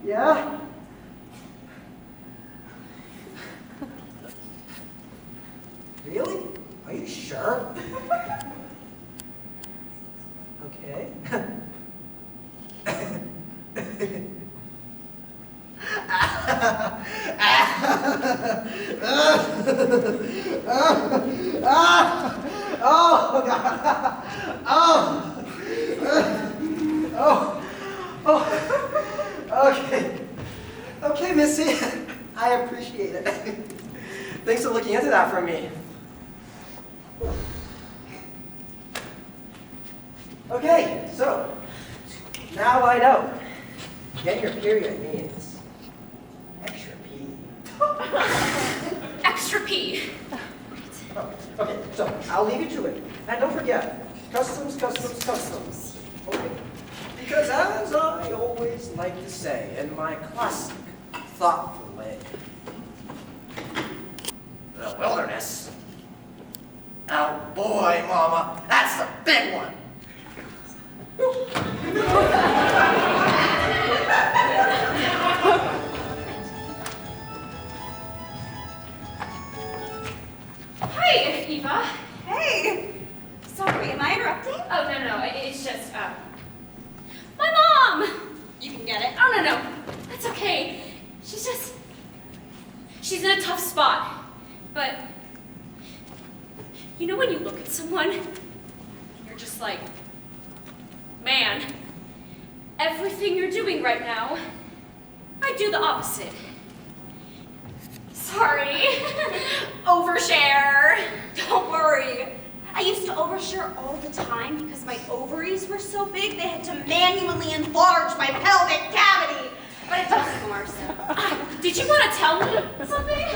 Yeah? Really? Are you sure? Okay. Oh, God. Okay. Okay, Missy. I appreciate it. Thanks for looking into that for me. Okay, so now I know. Getting your period means extra pee. Extra pee. Oh, okay, so I'll leave you to it. And don't forget, customs. Okay. Because as I always like to say in my classic, thoughtful way, the wilderness. Oh boy, Mama, that's the big one. Hi, Eva. Hey! Sorry, am I interrupting? Oh, no, it's just, my mom! You can get it. Oh, no, that's okay. She's in a tough spot. But, you know when you look at someone, you're just like, man, everything you're doing right now, I do the opposite. Sorry. Overshare. Don't worry. I used to overshare all the time because my ovaries were so big they had to manually enlarge my pelvic cavity. But it doesn't more so. Did you want to tell me something?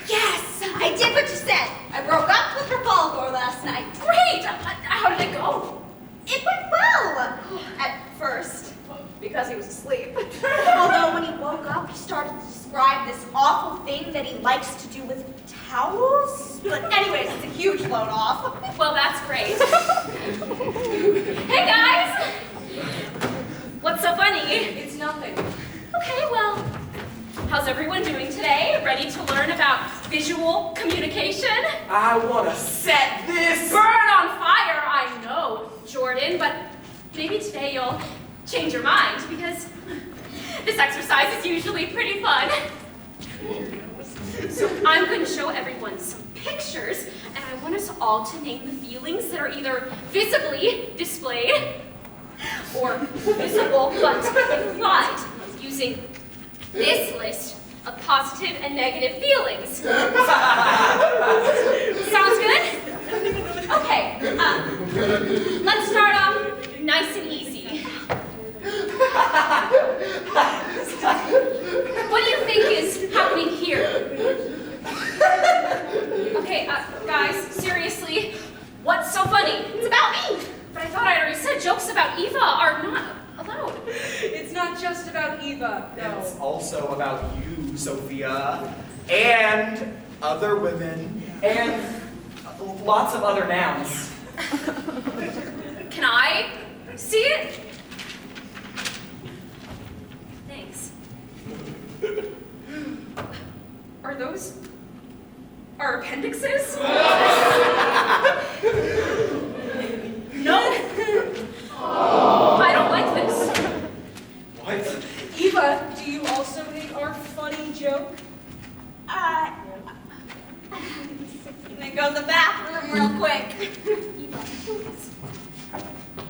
Yes, I did what you said. I broke up with Poliakova last night. Great! How did it go? It went well. At first. Because he was asleep. Although when he woke up, he started to describe this awful thing that he likes to do with towels. But anyways, it's a huge load off. Well, that's great. Hey, guys! What's so funny? It's nothing. Okay, well, how's everyone doing today? Ready to learn about visual communication? I want to set this. Burn on fire, I know, Jordan, but maybe today you'll change your mind because this exercise is usually pretty fun. So I'm going to show everyone some pictures, and I want us all to name the feelings that are either visibly displayed or visible but implied using this list of positive and negative feelings. Sounds good? Okay, let's start off nice and easy. What do you think is happening here? Okay, guys, seriously, what's so funny? It's about me. But I thought I already said jokes about Eva are not allowed. It's not just about Eva, no. It's also about you, Sophia, and other women, and lots of other nouns. Can I see it? Thanks. Are those our appendixes? No. I don't like this. What? Eva, do you also hate our funny joke? I'm gonna go to the bathroom real quick.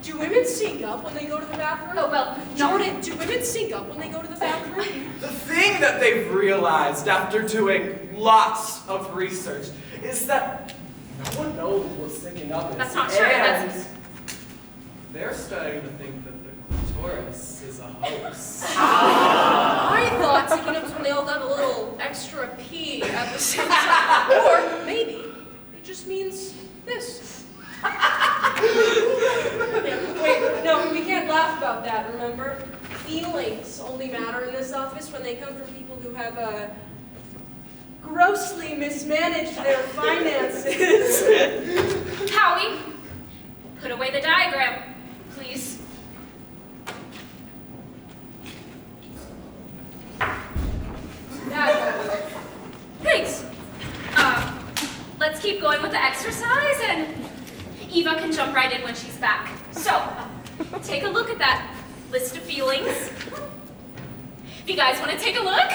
Do women sync up when they go to the bathroom? Oh, well, Jordan, do women sync up when they go to the bathroom? The thing that they've realized after doing lots of research is that no one knows what syncing up is. That's not true. And they're starting to think that the clitoris is a hoax. I thought syncing up was when they all got a little extra pee at the same time. Or maybe it just means this. Wait, no, we can't laugh about that, remember? Feelings only matter in this office when they come from people who have grossly mismanaged their finances. Howie, put away the diagram, please. Thanks. Let's keep going with the exercise, and Eva can jump right in when she's back. So, take a look at that list of feelings. If you guys want to take a look.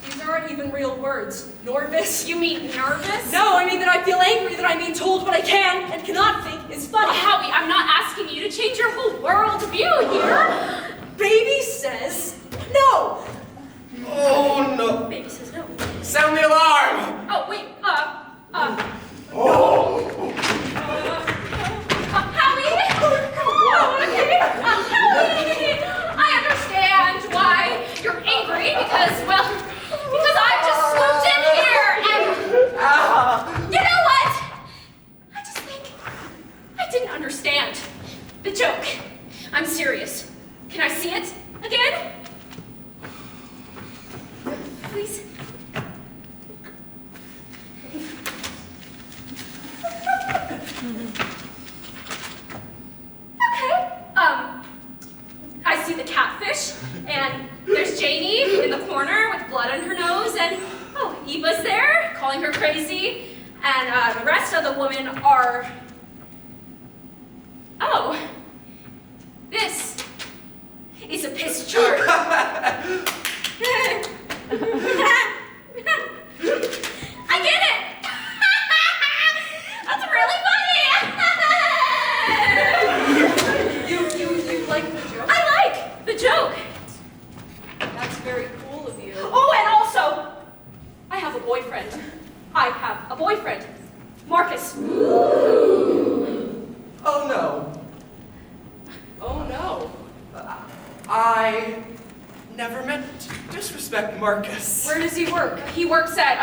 These aren't even real words. Nervous? You mean nervous? No, I mean that I feel angry that I'm being told what I can and cannot think is funny. Howie, I'm not asking you to change your whole world view here. Baby says no. Oh no! Baby says no. Sound the alarm! Oh, wait, Oh! Howie! Oh, okay. Howie! I understand why you're angry because I just swooped in here and... You know what? I just think I didn't understand the joke. I'm serious. Can I see it again? Please? Okay, I see the catfish, and there's Janie in the corner with blood on her nose, and, oh, Eva's there, calling her crazy, and the rest of the women are... Oh, this is a piss chart. I get it! That's really funny! You like the joke? I like the joke. That's very cool of you. Oh, and also, I have a boyfriend. I have a boyfriend. Marcus. Oh no. Oh no. I never meant to disrespect Marcus. Where does he work? He works at,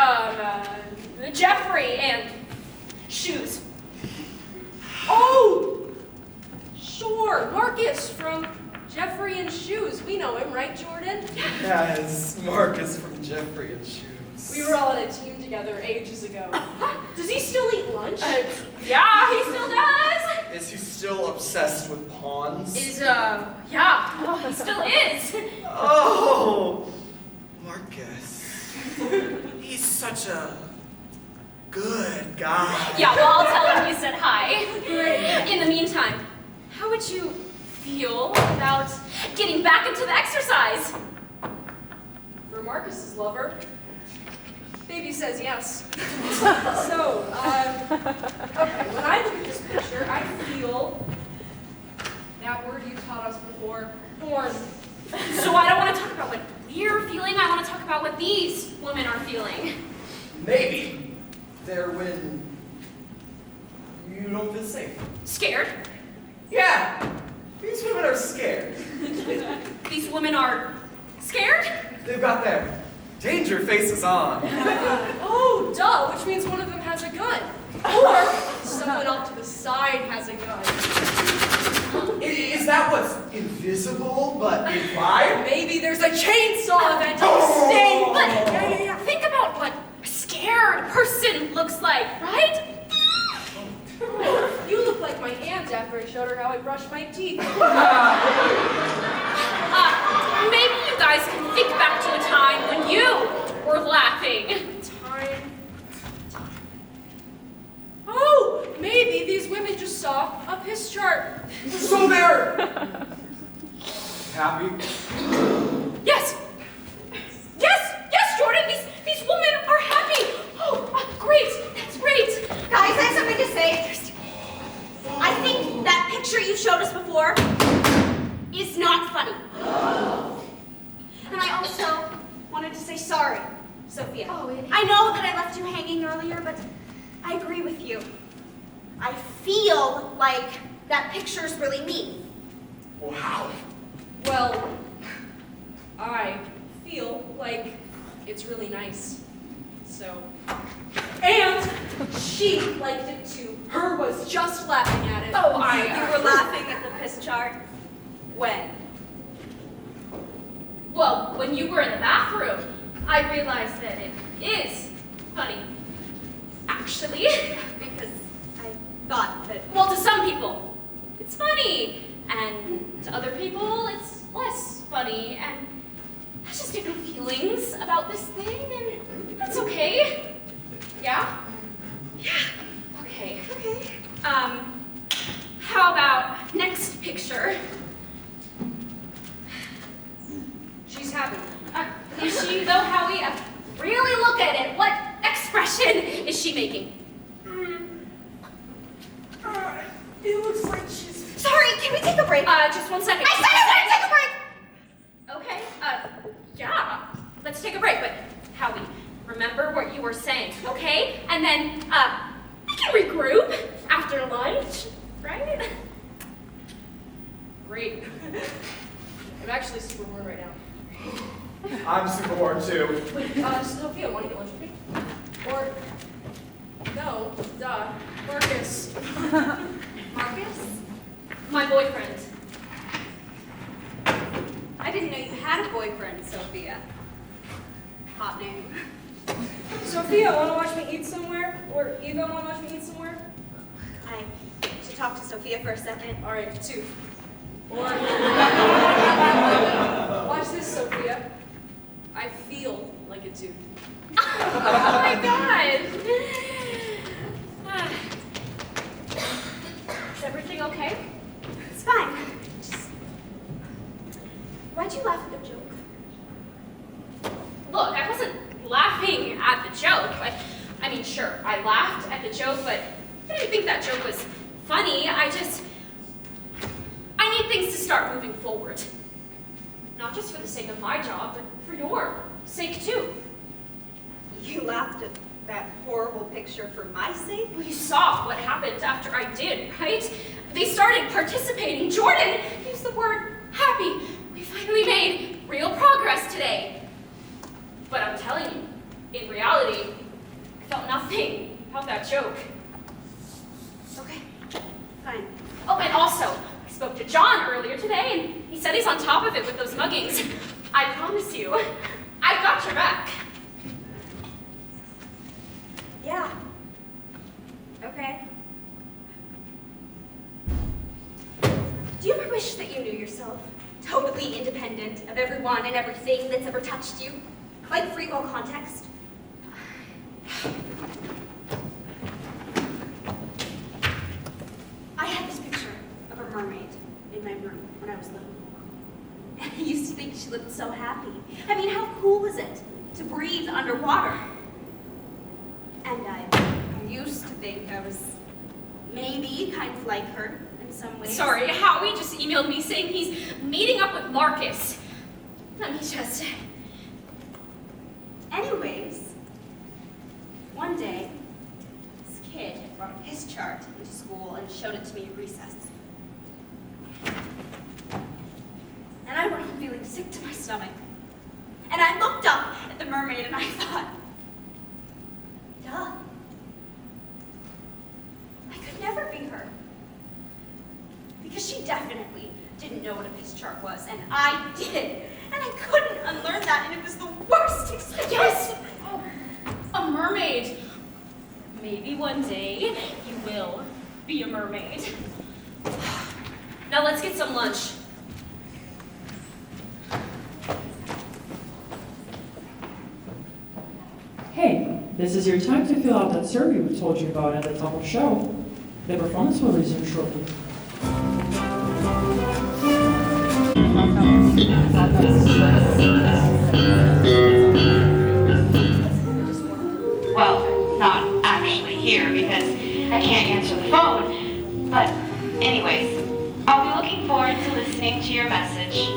Jeffrey and Shoes. Oh! Sure, Marcus from Jeffrey and Shoes. We know him, right, Jordan? Yes, Marcus from Jeffrey and Shoes. We were all on a team together ages ago. Does he still eat lunch? Yeah, he still does. Is he still obsessed with pawns? Yeah, he still is. Oh, Marcus. He's such a good guy. Yeah, well, I'll tell him you said hi. In the meantime, how would you feel about getting back into the exercise? For Marcus's lover. Baby says yes. So, okay, when I look at this picture, I feel that word you taught us before, porn. So I don't want to talk about what we're feeling, I want to talk about what these women are feeling. Maybe they're when you don't feel safe. Scared? Yeah, these women are scared. These women are scared? They've got their danger faces on. Oh, duh, which means one of them has a gun. Or someone off to the side has a gun. Is that what's invisible but implied? Maybe there's a chainsaw that you stay. But think about what a scared person looks like, right? You look like my aunt after I showed her how I brush my teeth. Maybe you guys can think back to a time when you were laughing. Oh, maybe these women just saw a piss chart. So they're happy. Yes. Yes, Jordan, these women are happy. feel like that picture's really me? Well, how? Well, I feel like it's really nice. So, and she liked it too. Her was just laughing at it. Oh, You were laughing at the piss chart? When? Well, when you were in the bathroom, I realized that it is funny. Actually, Because I thought that... well, to some people, it's funny. And to other people, it's less funny. And there's just different feelings about this thing, and that's okay. Yeah? Yeah. Okay. Okay. How about next picture? She's happy. Is she though, Howie? Really look at it. What expression is she making? It looks like she's... Sorry, can we take a break? Just 1 second. I said I want to take a break! Okay, yeah. Let's take a break, but Howie, remember what you were saying, okay? And then, we can regroup after lunch, right? Great. I'm actually super bored right now. I'm super bored too. Wait, Sophia, want to get lunch with me? Or, no, duh, Marcus. Marcus? My boyfriend. I didn't know you had a boyfriend, Sophia. Hot name. Sophia, want to watch me eat somewhere? Or Eva, want to watch me eat somewhere? I should talk to Sophia for a second. All right, 2. Or, watch this, Sophia. I feel like a 2. Oh my god! Is everything okay? It's fine. Just... Why'd you laugh at the joke? Look, I wasn't laughing at the joke. I mean, sure, I laughed at the joke, but I didn't think that joke was funny. I need things to start moving forward. Not just for the sake of my job, but for your sake too. You laughed at that horrible picture for my sake? Well, you saw what happened after I did, right? They started participating. Jordan used the word happy. We finally made real progress today. But I'm telling you, in reality, I felt nothing about that joke. Okay, fine. Oh, and also, I spoke to John earlier today, and he said he's on top of it with those muggings. I promise you, I've got your back. Yeah. Okay. Do you ever wish that you knew yourself? Totally independent of everyone and everything that's ever touched you? Like free will context? I had this picture of a mermaid in my room when I was little. And I used to think she looked so happy. I mean, how cool is it to breathe underwater? And I used to think I was maybe kind of like her in some ways. Sorry, Howie just emailed me saying he's meeting up with Marcus. Let me just... Anyways, one day, this kid had brought his chart into school and showed it to me at recess. And I went home feeling sick to my stomach. And I looked up at the mermaid and I thought, duh. I could never be her. Because she definitely didn't know what a piss chart was, and I did. And I couldn't unlearn that, and it was the worst experience. Yes! Oh, a mermaid. Maybe one day you will be a mermaid. Now let's get some lunch. Hey, this is your time to fill out that survey we told you about at the top of the show. The performance will resume shortly. Well, not actually here because I can't answer the phone. But anyways, I'll be looking forward to listening to your message.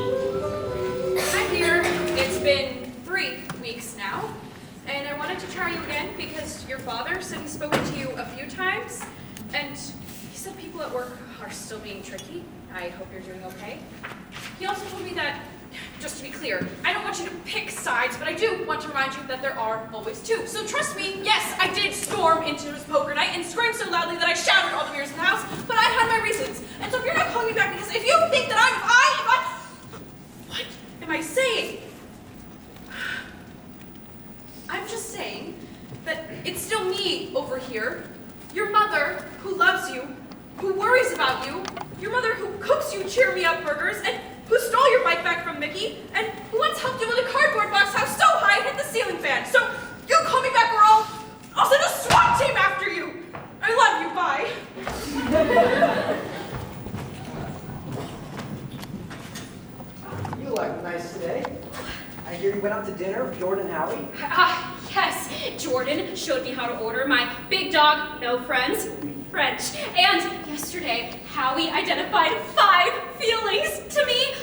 Hi, dear. It's been 3 weeks now, and I wanted to try you again because your father said he's spoken to you a few times, and he said people at work are still being tricky. I hope you're doing okay. He also told me that, just to be clear, I don't want you to pick sides, but I do want to remind you that there are always two. So trust me, yes, I did storm into his poker night and scream so loudly that I shattered all the mirrors in the house, but I had my reasons. And so if you're not calling me back, because if you think that what am I saying? I'm just saying that it's still me over here, your mother who loves you, who worries about you, your mother who cooks you cheer-me-up burgers, and who stole your bike back from Mickey, and who once helped you with a cardboard box house so high it hit the ceiling fan. So you call me back or I'll send a SWAT team after you. I love you, bye. You look nice today. I hear you went out to dinner with Jordan and Howie. Yes, Jordan showed me how to order my big dog, no friends, French. And yesterday, Howie identified 5 feelings to me.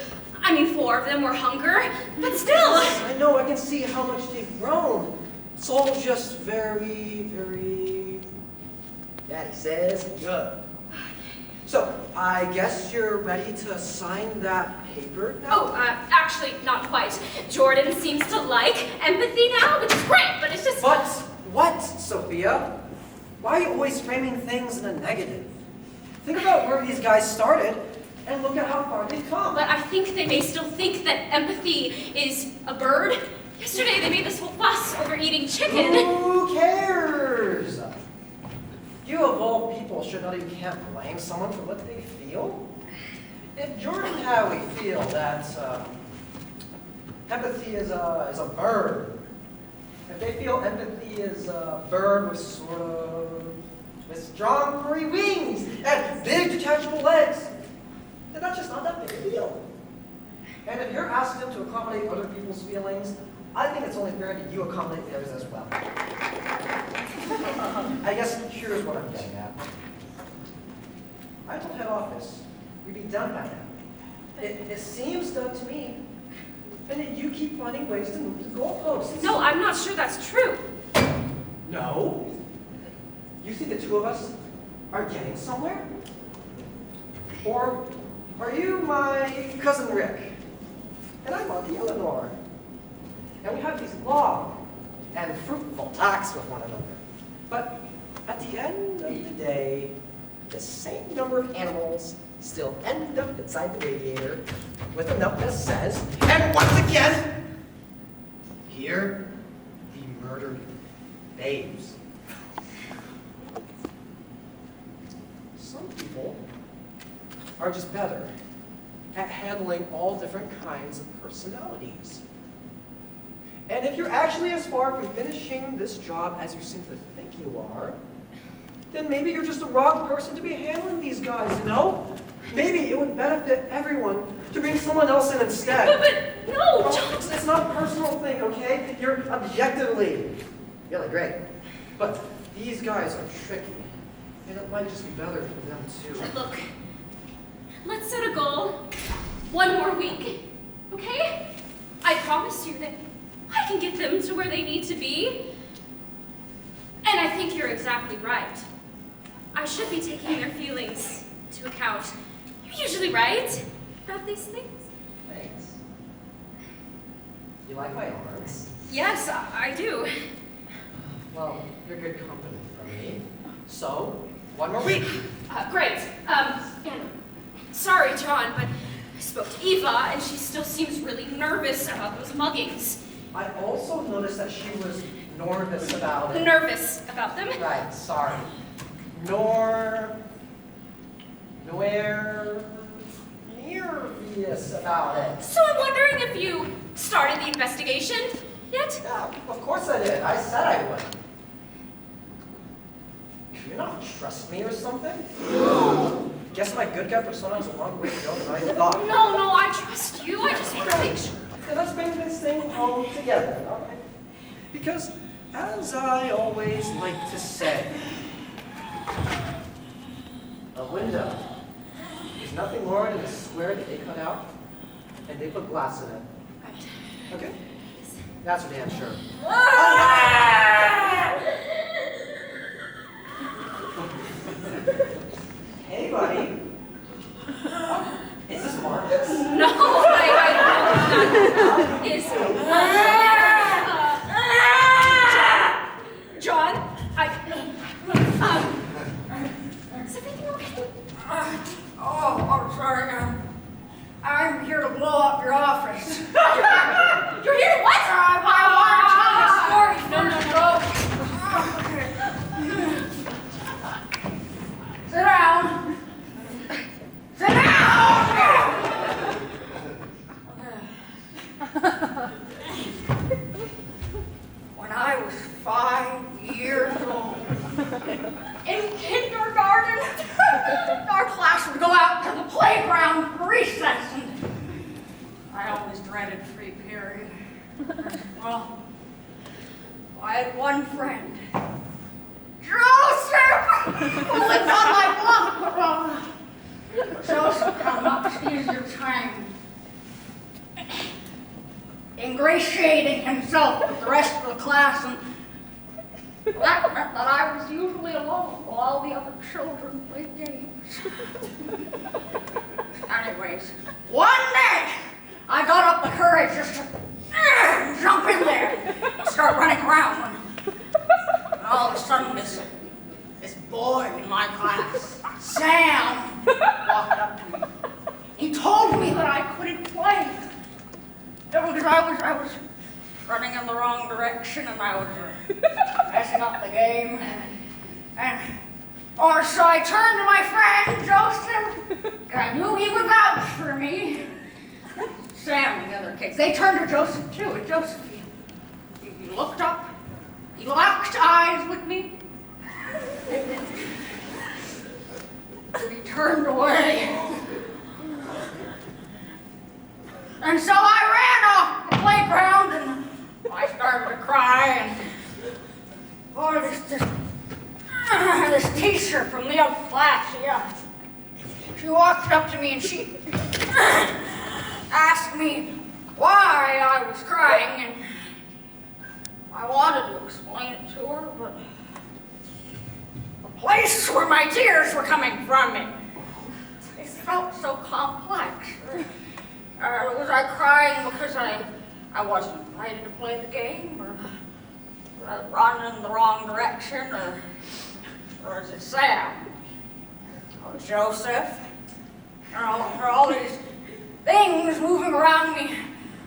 I mean, 4 of them were hunger, but still. I know, I can see how much they've grown. It's all just very, very, Daddy says, good. So, I guess you're ready to sign that paper now? Oh, actually, not quite. Jordan seems to like empathy now, which is great, but it's just... But what, Sophia? Why are you always framing things in a negative? Think about where these guys started, and look at how far they've come. But I think they may still think that empathy is a bird. Yesterday, they made this whole fuss over eating chicken. Who cares? You of all people should not even can't blame someone for what they feel. If Jordan and Howie feel that empathy is a bird, if they feel empathy is a bird with strong furry wings and big detachable legs, then that's just not that big a deal. And if you're asking them to accommodate other people's feelings, I think it's only fair that you accommodate theirs as well. I guess here's what I'm getting at. I told head office we'd be done by now. It seems done to me. And that you keep finding ways to move the goalposts. No, I'm not sure that's true. No? You think the two of us are getting somewhere? Or are you my cousin Rick? And I'm Auntie Eleanor. And we have these long and fruitful talks with one another. But at the end of the day, the same number of animals still end up inside the radiator with a note that says, and once again, here the murdered babes. Some people are just better at handling all different kinds of personalities. And if you're actually as far from finishing this job as you seem to think you are, then maybe you're just the wrong person to be handling these guys, you know? Maybe it would benefit everyone to bring someone else in instead. But no, Well, it's not a personal thing, okay? You're objectively really great. But these guys are tricky, and it might just be better for them too. Look, let's set a goal. 1 more week, okay? I promise you that I can get them to where they need to be. And I think you're exactly right. I should be taking their feelings into account. You're usually right about these things. Thanks. You like my arms? Yes, I do. Well, you're good company for me. So, 1 more week. Great. And sorry, John, but I spoke to Eva, and she still seems really nervous about those muggings. I also noticed that she was nervous about it. Nervous about them? Right, sorry. Nervous about it. So I'm wondering if you started the investigation yet? Yeah, of course I did. I said I would. Do you not trust me or something? Guess my good guy persona is a long way to go than I thought. No, I trust you. I just want to make sure. Okay, let's bring this thing home together, all right? Because, as I always like to say, a window is nothing more than a square that they cut out and they put glass in it. Okay? That's for damn sure. Hey, buddy. Is this Marcus? No, I don't know. Is John, is everything okay? I'm sorry. I'm here to blow up your office. You're here to what? I want to tell you a story. Sit down. Sit down! When I was 5 years old, in kindergarten, our class would go out to the playground for recess, and I always dreaded free period. Well, I had one friend, Joseph, who lived on my block. Joseph had a much easier time ingratiating himself with the rest of the class, and that meant that I was usually alone while all the other children played games. Anyways, one day, I got up the courage just to jump in there and start running around. And all of a sudden, this boy in my class, Sam, walked up to me. He told me that I couldn't play. It was because I was running in the wrong direction and I was messing up the game. So I turned to my friend, Joseph, and I knew he would vouch for me. Sam and the other kids, they turned to Joseph too, and Joseph, he looked up, he locked eyes with me, and he turned away. And so I ran off the playground, and I started to cry, and this teacher from the other class, she walked up to me and she asked me why I was crying, and I wanted to explain it to her, but the place where my tears were coming from, it felt so complex. Was I crying because I wasn't ready to play the game, or did I run in the wrong direction, or is it Sam, or Joseph? There are all these things moving around me,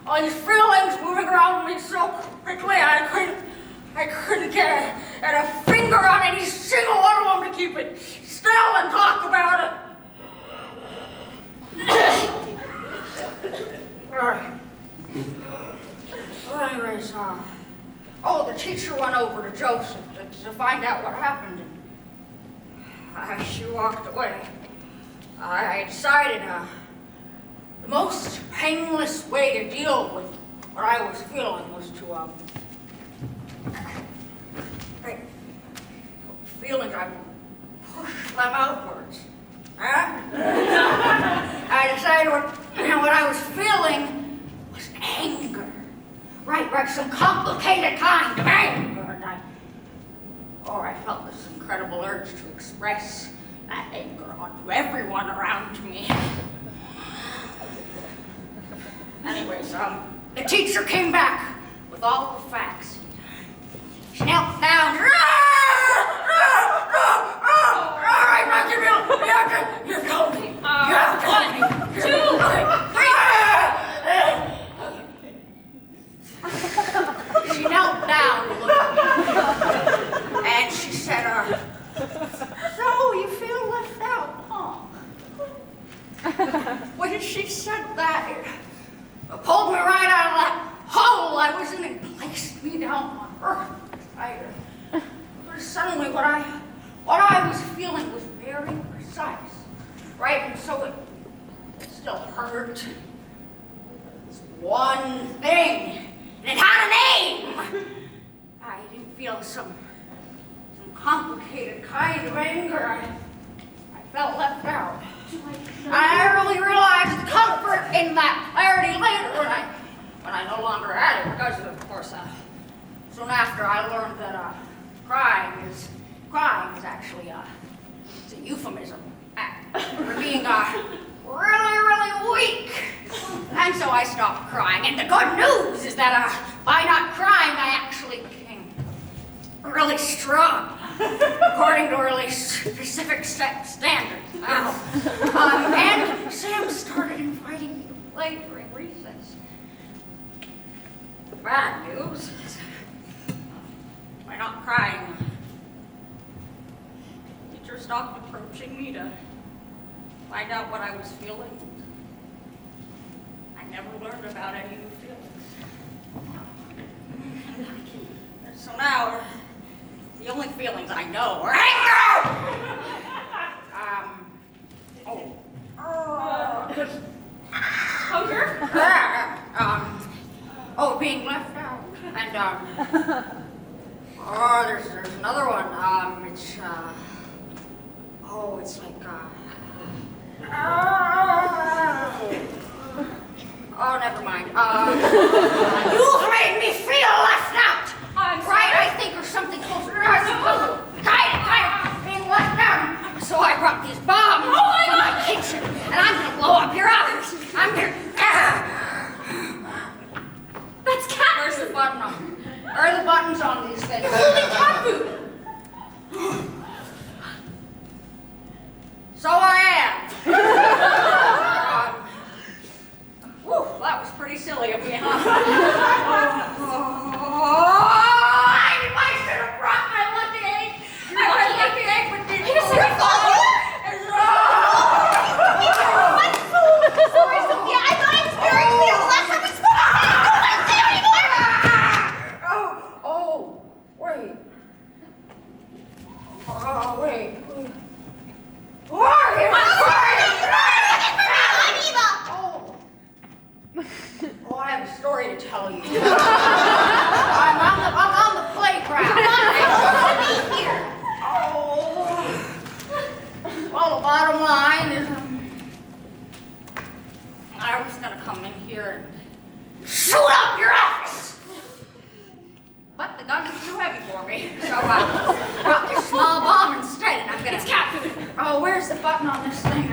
all these feelings moving around me so quickly I couldn't get a finger on any single one of them to keep it still and talk about it. Anyways, the teacher went over to Joseph to find out what happened. As she walked away, I decided the most painless way to deal with what I was feeling was to feelings, I push them outwards. I decided what I was feeling was anger. Right, some complicated kind of anger. And I felt this incredible urge to express that anger onto everyone around me. Anyways, the teacher came back with all the facts. She knelt down. All right, you told me. She knelt down to look at me, and she said, so you feel left out, huh? When she said that, it pulled me right out of that hole I was in and placed me down on earth. Suddenly, what I was feeling was very precise, right? And so it still hurt. This one thing, and it had a name. I didn't feel some complicated kind of anger. I felt left out. I really realized the comfort in that clarity later when I no longer had it, because of course, soon after I learned that crying is actually it's a euphemism for being really, really weak. And so I stopped crying. And the good news is that by not crying, I actually became really strong, according to really specific standards. Wow. And Sam started inviting me to play during recess. The bad news is, by not crying, the teacher stopped approaching me to find out what I was feeling. I never learned about any new feelings. So now, the only feelings I know are anger! Hunger? Being left out. And, there's another one. It's like, never mind. You've made me feel left out! Right, I think, or something closer to kind of being left out. So I brought these bombs from my kitchen, and I'm gonna blow up your office. I'm gonna... That's cat. Where's the button on? Where are the buttons on these things? You're holding cat food. So I am. Whew, that was pretty silly of me, huh? I should have brought my lucky egg. My lucky egg would be... Sorry, Sophia. I thought I was very clear the last time we spoke. I don't want to say anymore. Wait. Who are you? I'm Eva. I have a story to tell you. I'm on the playground. I'm be here. Well, the bottom line is, I was gonna come in here and shoot up your office. But the gun is too heavy for me, so I brought this small bomb instead, and I'm gonna... It's cat food. Oh, where's the button on this thing?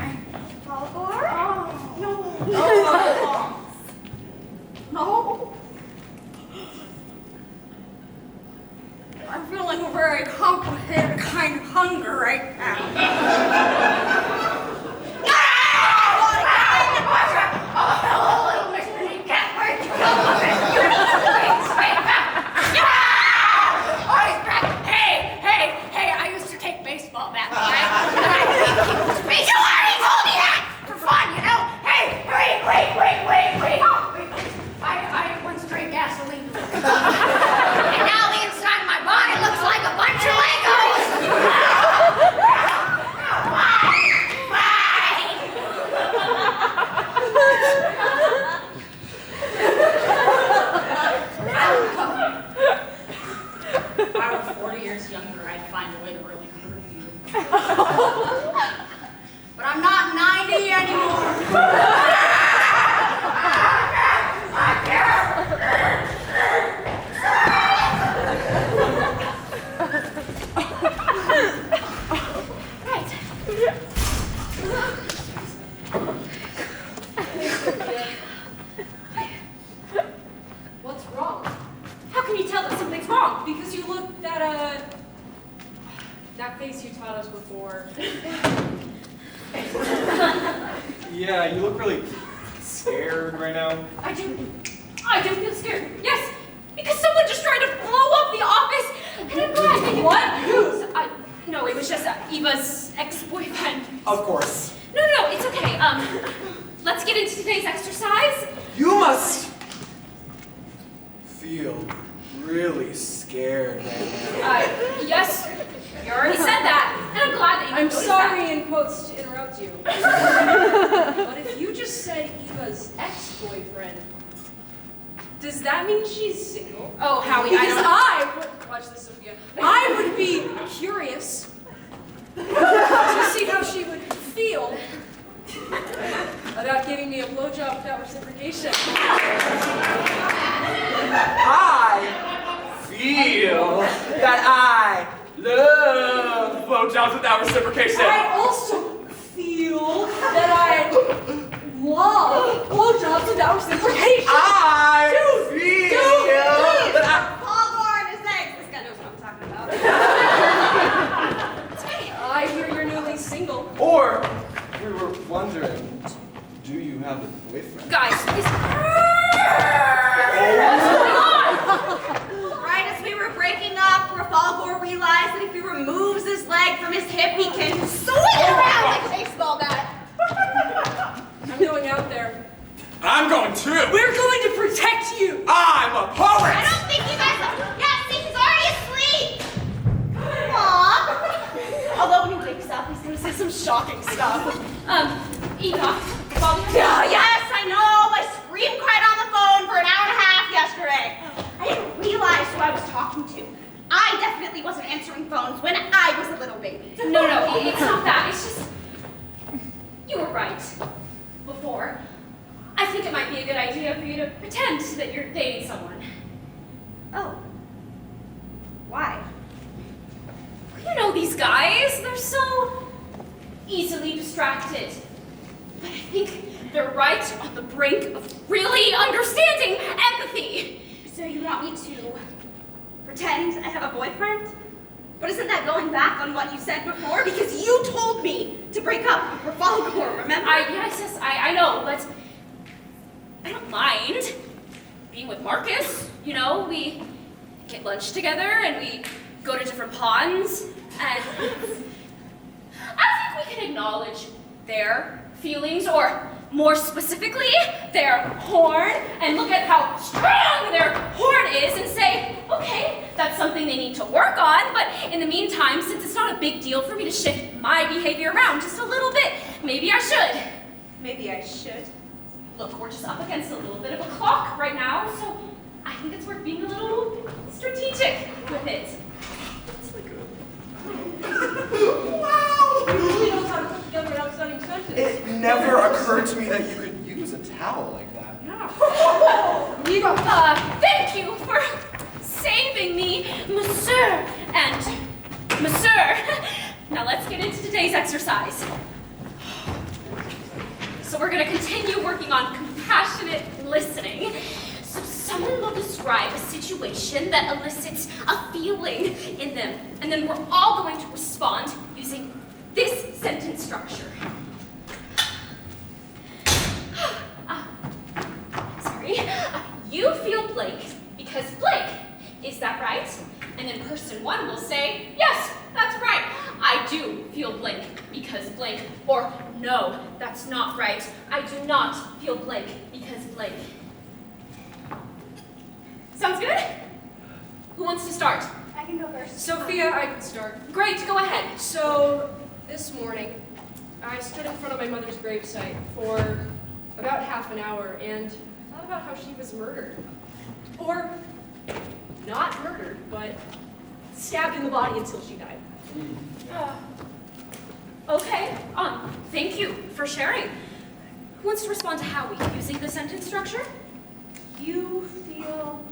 No. I'm feeling a very complicated kind of hunger right now. Hello, little Mr. Cat. Where'd you come from? Hey, I used to take baseball bats, right? You already told me that! For fun, you know? Hey, wait. I once drank gasoline. And now the inside of my body looks like a bunch of Legos! If I were 40 years younger, I'd find a way to really hurt you. But I'm not 90 anymore. What's wrong? How can you tell that something's wrong? Because you look that face you taught us before. Yeah, you look really scared right now. I do feel scared. Yes, because someone just tried to blow up the office, and I'm glad. What? Who's? No, it was just Eva's ex-boyfriend. Of course. No, it's okay. Let's get into today's exercise. You must feel really scared right now. Yes, you already said that, and I'm glad that you I'm noticed sorry, that. in quotes, to interrupt you. But if you just said Eva's ex-boyfriend, does that mean she's single? Oh, Howie, Because I would, watch this, Sophia, I would be curious to see how she would feel about giving me a blowjob without reciprocation. I feel that I love blowjobs without reciprocation. I also feel love blowjobs without reciprocation. I feel that Paul Moore and his eggs. This guy knows what I'm talking about. I hear you're newly single. Or we were wondering, do you have a boyfriend? Guys, please. Right as we were breaking up, Rafalgor realized that if he removes his leg from his hip, he can swing around like a baseball bat. I'm going out there. I'm going too. We're going to protect you. I'm a poet. I don't think you guys. Yeah, see, he's already asleep. Aww. Although when he wakes up, he's gonna say some shocking stuff. Eva, Yes, I know. I scream cried on the phone for an hour and a half yesterday. I didn't realize who I was talking to. I definitely wasn't answering phones when I was a little baby. no, it's not that. It's just, you were right before. I think it might be a good idea for you to pretend that you're dating someone. Oh. Why? You know these guys, they're so easily distracted. But I think they're right on the brink of really understanding empathy. So you want me to pretend I have a boyfriend? But isn't that going back on what you said before? Because you told me to break up with Rafalgor, remember? Yes, I know, but I don't mind being with Marcus. You know, we get lunch together and we go to different ponds, and I think we can acknowledge their feelings, or more specifically, their horn, and look at how strong their horn is and say, okay, that's something they need to work on, but in the meantime, since it's not a big deal for me to shift my behavior around just a little bit, maybe I should. Maybe I should. Look, we're just up against a little bit of a clock right now, so I think it's worth being a little strategic with it. Wow! You really know how to put together an outstanding sentence. It never occurred to me that you could use a towel like that. Thank you for saving me, Monsieur and Monsieur. Now let's get into today's exercise. So we're going to continue working on compassionate listening. So someone will describe a situation that elicits a feeling in them, and then we're all going to respond using this sentence structure. You feel blank because blank. Is that right? And then person one will say, yes, that's right. I do feel blank because blank. Or no, that's not right. I do not feel blank because blank. Sounds good? Who wants to start? I can go first. Sophia, I can start. Great, go ahead. So, this morning, I stood in front of my mother's gravesite for about half an hour and thought about how she was murdered. Or, not murdered, but stabbed in the body until she died. Okay, thank you for sharing. Who wants to respond to Howie using the sentence structure? You feel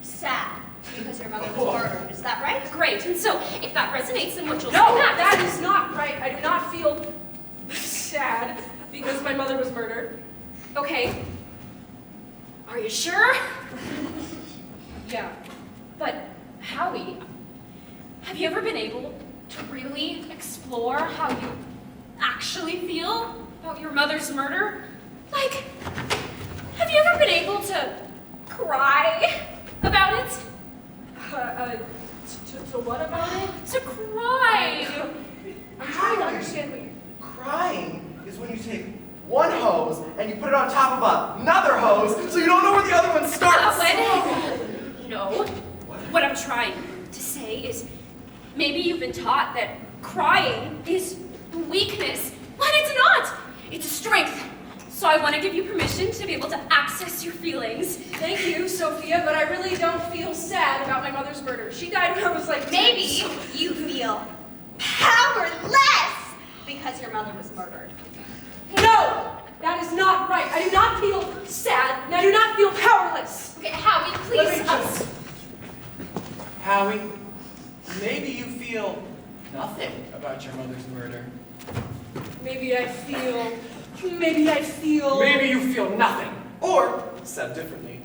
sad because your mother was murdered, is that right? Great, and so if that resonates, then what you'll No, say next. that is not right. I do not feel sad because my mother was murdered. Okay. Are you sure? Yeah. But, Howie, have you ever been able to really explore how you actually feel about your mother's murder? Like, have you ever been able to cry about it? To what about it? To cry! I'm trying to understand what you're... Crying is when you take one hose and you put it on top of another hose so you don't know where the other one starts. No. What I'm trying to say is maybe you've been taught that crying is weakness, but it's not. It's a strength. So I want to give you permission to be able to access your feelings. Thank you, Sophia, but I really don't feel sad about my mother's murder. She died when I was like 10. Maybe you feel powerless because your mother was murdered. No! That is not right. I do not feel sad, and I do not feel powerless. Okay, Howie, please. Howie, maybe you feel nothing about your mother's murder. Maybe I feel maybe I feel... Maybe you feel nothing. Or, said differently,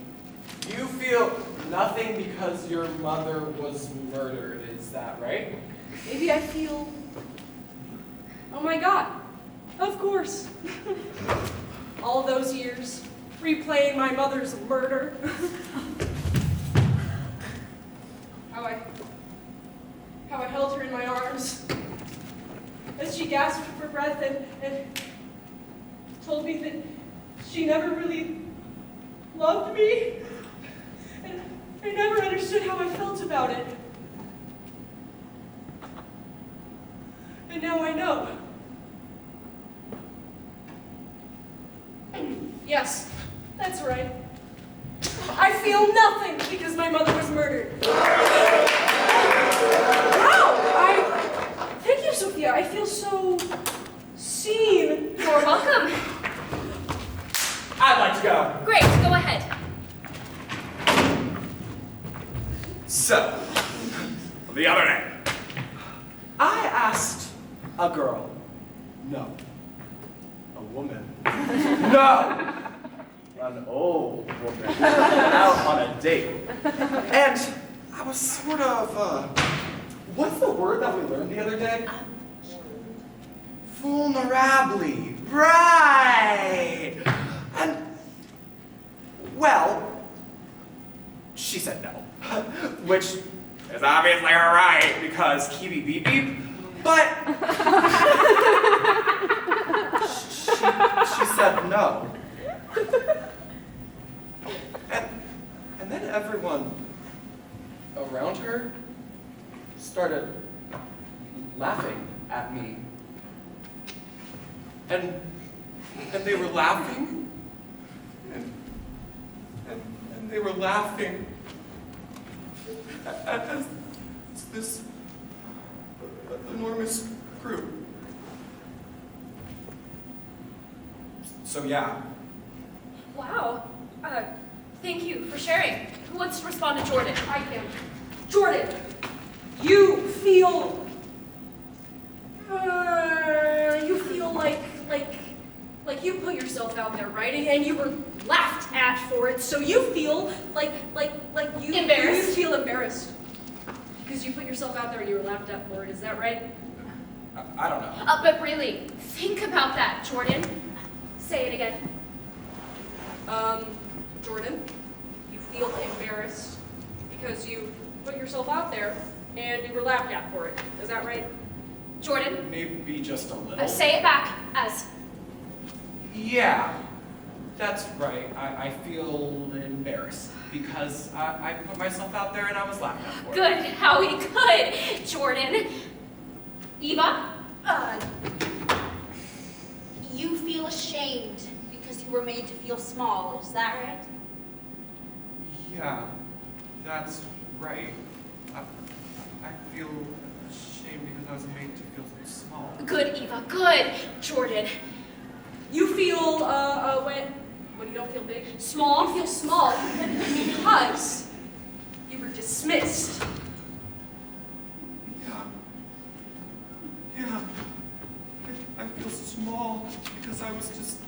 you feel nothing because your mother was murdered. Is that right? Maybe I feel... Oh my God, of course. All those years, replaying my mother's murder. How I held her in my arms as she gasped for breath and told me that she never really loved me. And I never understood how I felt about it. And now I know. Yes, that's right. I feel nothing because my mother was murdered. Wow! Thank you, Sophia. I feel so seen. You're welcome. I'd like to go. Great, go ahead. So, the other day, I asked a girl, no, a woman, no, an old woman, out on a date. And I was sort of, what's the word that we learned the other day? Vulnerably, right. And, well, she said no, which is obviously right because Kiwi beep beep, but she said no. And then everyone around her started laughing at me. And they were laughing, and they were laughing at this enormous group. So yeah. Wow. Thank you for sharing. Who wants to respond to Jordan? I can. Jordan, you feel like you put yourself out there, right? And you were laughed at for it, so you feel like you Embarrassed? You feel embarrassed because you put yourself out there and you were laughed at for it. Is that right? I don't know. But really, think about that, Jordan. Say it again. Jordan, you feel embarrassed because you put yourself out there and you were laughed at for it. Is that right? Jordan, Maybe just a little. say it back as... Yeah, that's right. I feel embarrassed because I put myself out there and I was laughed at for it. Good, Howie, good. Jordan. Eva? You feel ashamed because you were made to feel small. Is that right? Yeah, that's right. I feel ashamed because I was made to feel small. Good, Eva, good. Jordan. You feel when you don't feel big. Small? You feel small because you were dismissed. Yeah. I feel small because I was just.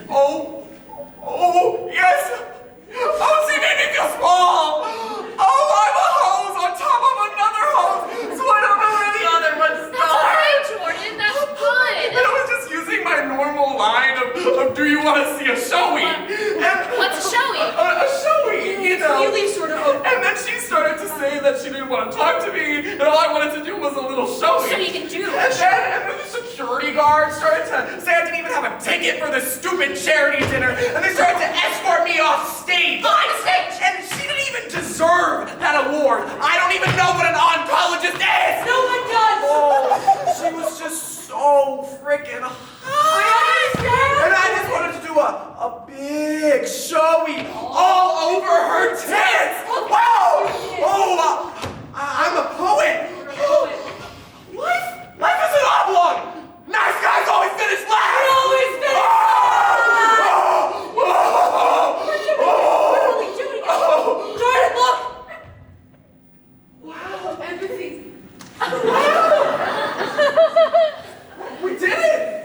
Oh, yes! Oh, she made me feel small! Oh, I'm a hose on top of another hose, so I don't know where the other one's going. That's all right, Jordan, that's good. And I was just using my normal line of do you want to see a showy? What's a showy? A showy, you know. Really sort of. And then she started to say that she didn't want to talk to me, and all I wanted to do was a little showy. So you can do. And then the security guard started to say I didn't even have a ticket for this stupid charity dinner, and they started to escort me off stage. On stage! And she didn't even deserve that award. I don't even know what an oncologist is. No one does. Oh, she was just so freaking hot. I understand. And I just wanted to do a big showy all over her tits. Wow! Oh, I'm a poet. Life is an oblong. Nice guys always finish last. We always finish What are we doing? Jordan, look. Wow, empathy. We did it.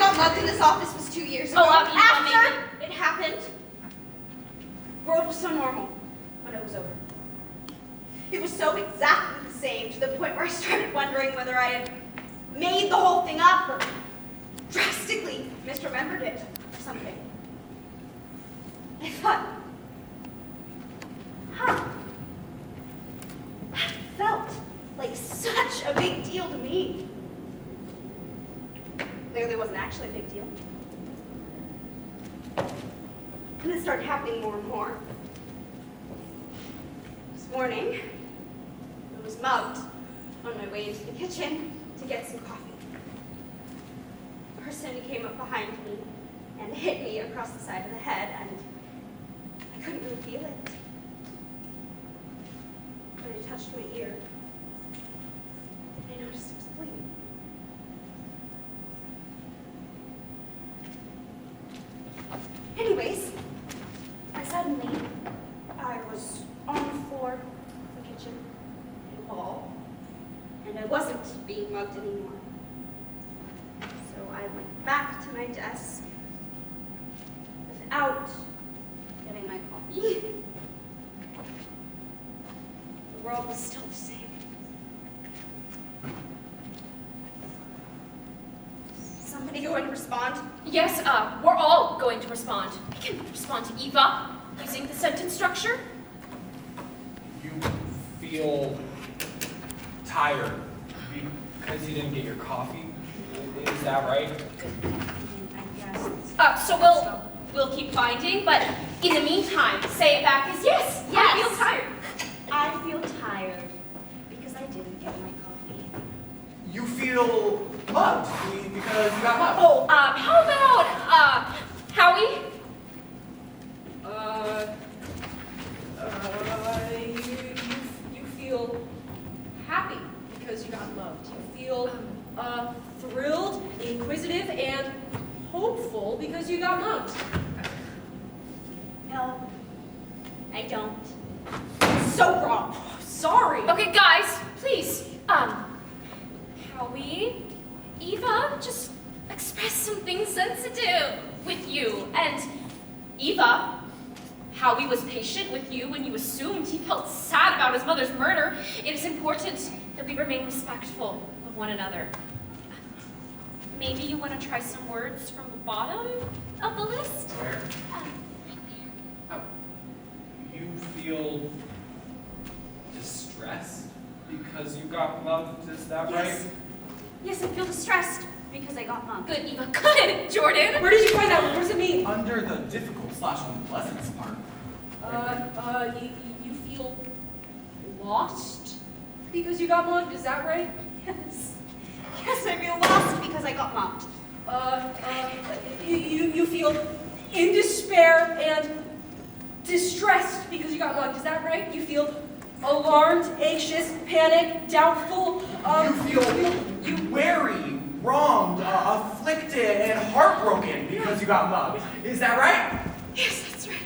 got mugged in this office was 2 years ago. Oh, After it happened, the world was so normal when it was over. It was so exactly the same to the point where I started wondering whether I had made the whole thing up or drastically misremembered it or something. I thought, that felt like such a big deal to me. Clearly wasn't actually a big deal. And it started happening more and more. This morning, I was mugged on my way into the kitchen to get some coffee. A person came up behind me and hit me across the side of the head, and I couldn't really feel it. But it touched my ear. I noticed it was bleeding. Anyways, suddenly, I was on the floor of the kitchen in the hall, and I wasn't being mugged anymore. So I went back to my desk without getting my coffee. The world was still the same. Somebody going to respond? Yes, we're all going to respond. We can respond to Eva using the sentence structure. You feel tired because you didn't get your coffee. Is that right? I guess. So we'll keep finding, but in the meantime, say it back as yes. Yes. I feel tired. I feel tired because I didn't get my coffee. You feel mugged because you got mugged. Oh, how about Howie? You feel happy because you got mugged. You feel thrilled, inquisitive, and hopeful because you got mugged. No, I don't. So wrong. Sorry. Okay, guys, please. Howie, Eva just expressed something sensitive with you, and Eva, Howie was patient with you when you assumed he felt sad about his mother's murder. It is important that we remain respectful of one another. Maybe you want to try some words from the bottom of the list? Where? Oh. You feel distressed because you got mugged, is that right? Yes, I feel distressed because I got mugged. Good, Eva. Good, Jordan. Where did you find that? What does it mean? Under the difficult/unpleasant part. You feel lost because you got mugged, is that right? Yes. Yes, I feel lost because I got mugged. You feel in despair and distressed because you got mugged, is that right? You feel alarmed, anxious, panicked, doubtful. You feel wary, wronged, afflicted, and heartbroken because you got mugged. Is that right? Yes, that's right.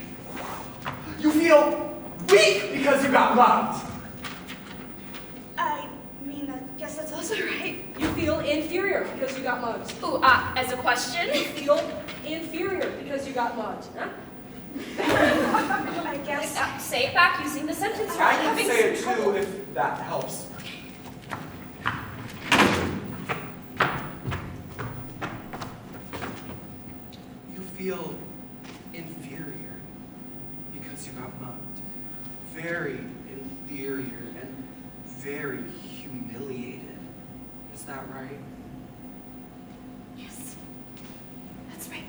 You feel weak because you got mugged. I mean, I guess that's also right. You feel inferior because you got mugged. Ooh, as a question? You feel inferior because you got mugged, huh? I guess. Say it back using the sentence. I can say it too if that helps. You feel inferior because you got mugged. Very inferior and very humiliated. Is that right? Yes, that's right.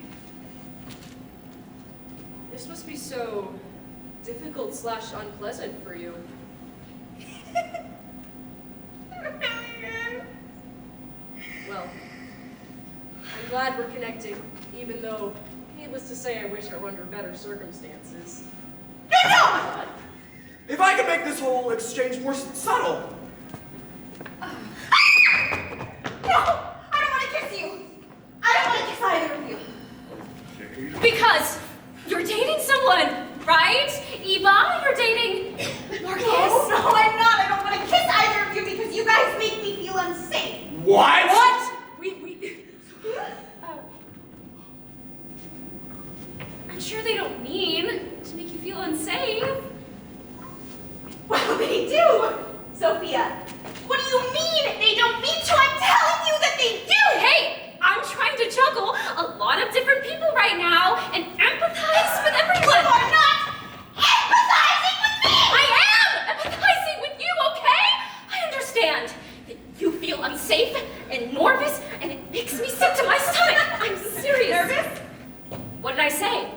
This must be so difficult/unpleasant for you. Well, I'm glad we're connecting, even though, needless to say, I wish I were under better circumstances. If I could make this whole exchange more subtle. No! I don't want to kiss you! I don't want to kiss either of you! Because you're dating someone, right? Eva, you're dating Marcus. No, I'm not! I don't want to kiss either of you because you guys make me feel unsafe! What? What? sure they don't mean to make you feel unsafe. Well, they do! Sophia, what do you mean they don't mean to? I'm telling you that they do! Hey, I'm trying to juggle a lot of different people right now and empathize with everyone. You are not empathizing with me! I am empathizing with you, okay? I understand that you feel unsafe and nervous, and it makes me sick to my stomach. I'm serious. Nervous? What did I say?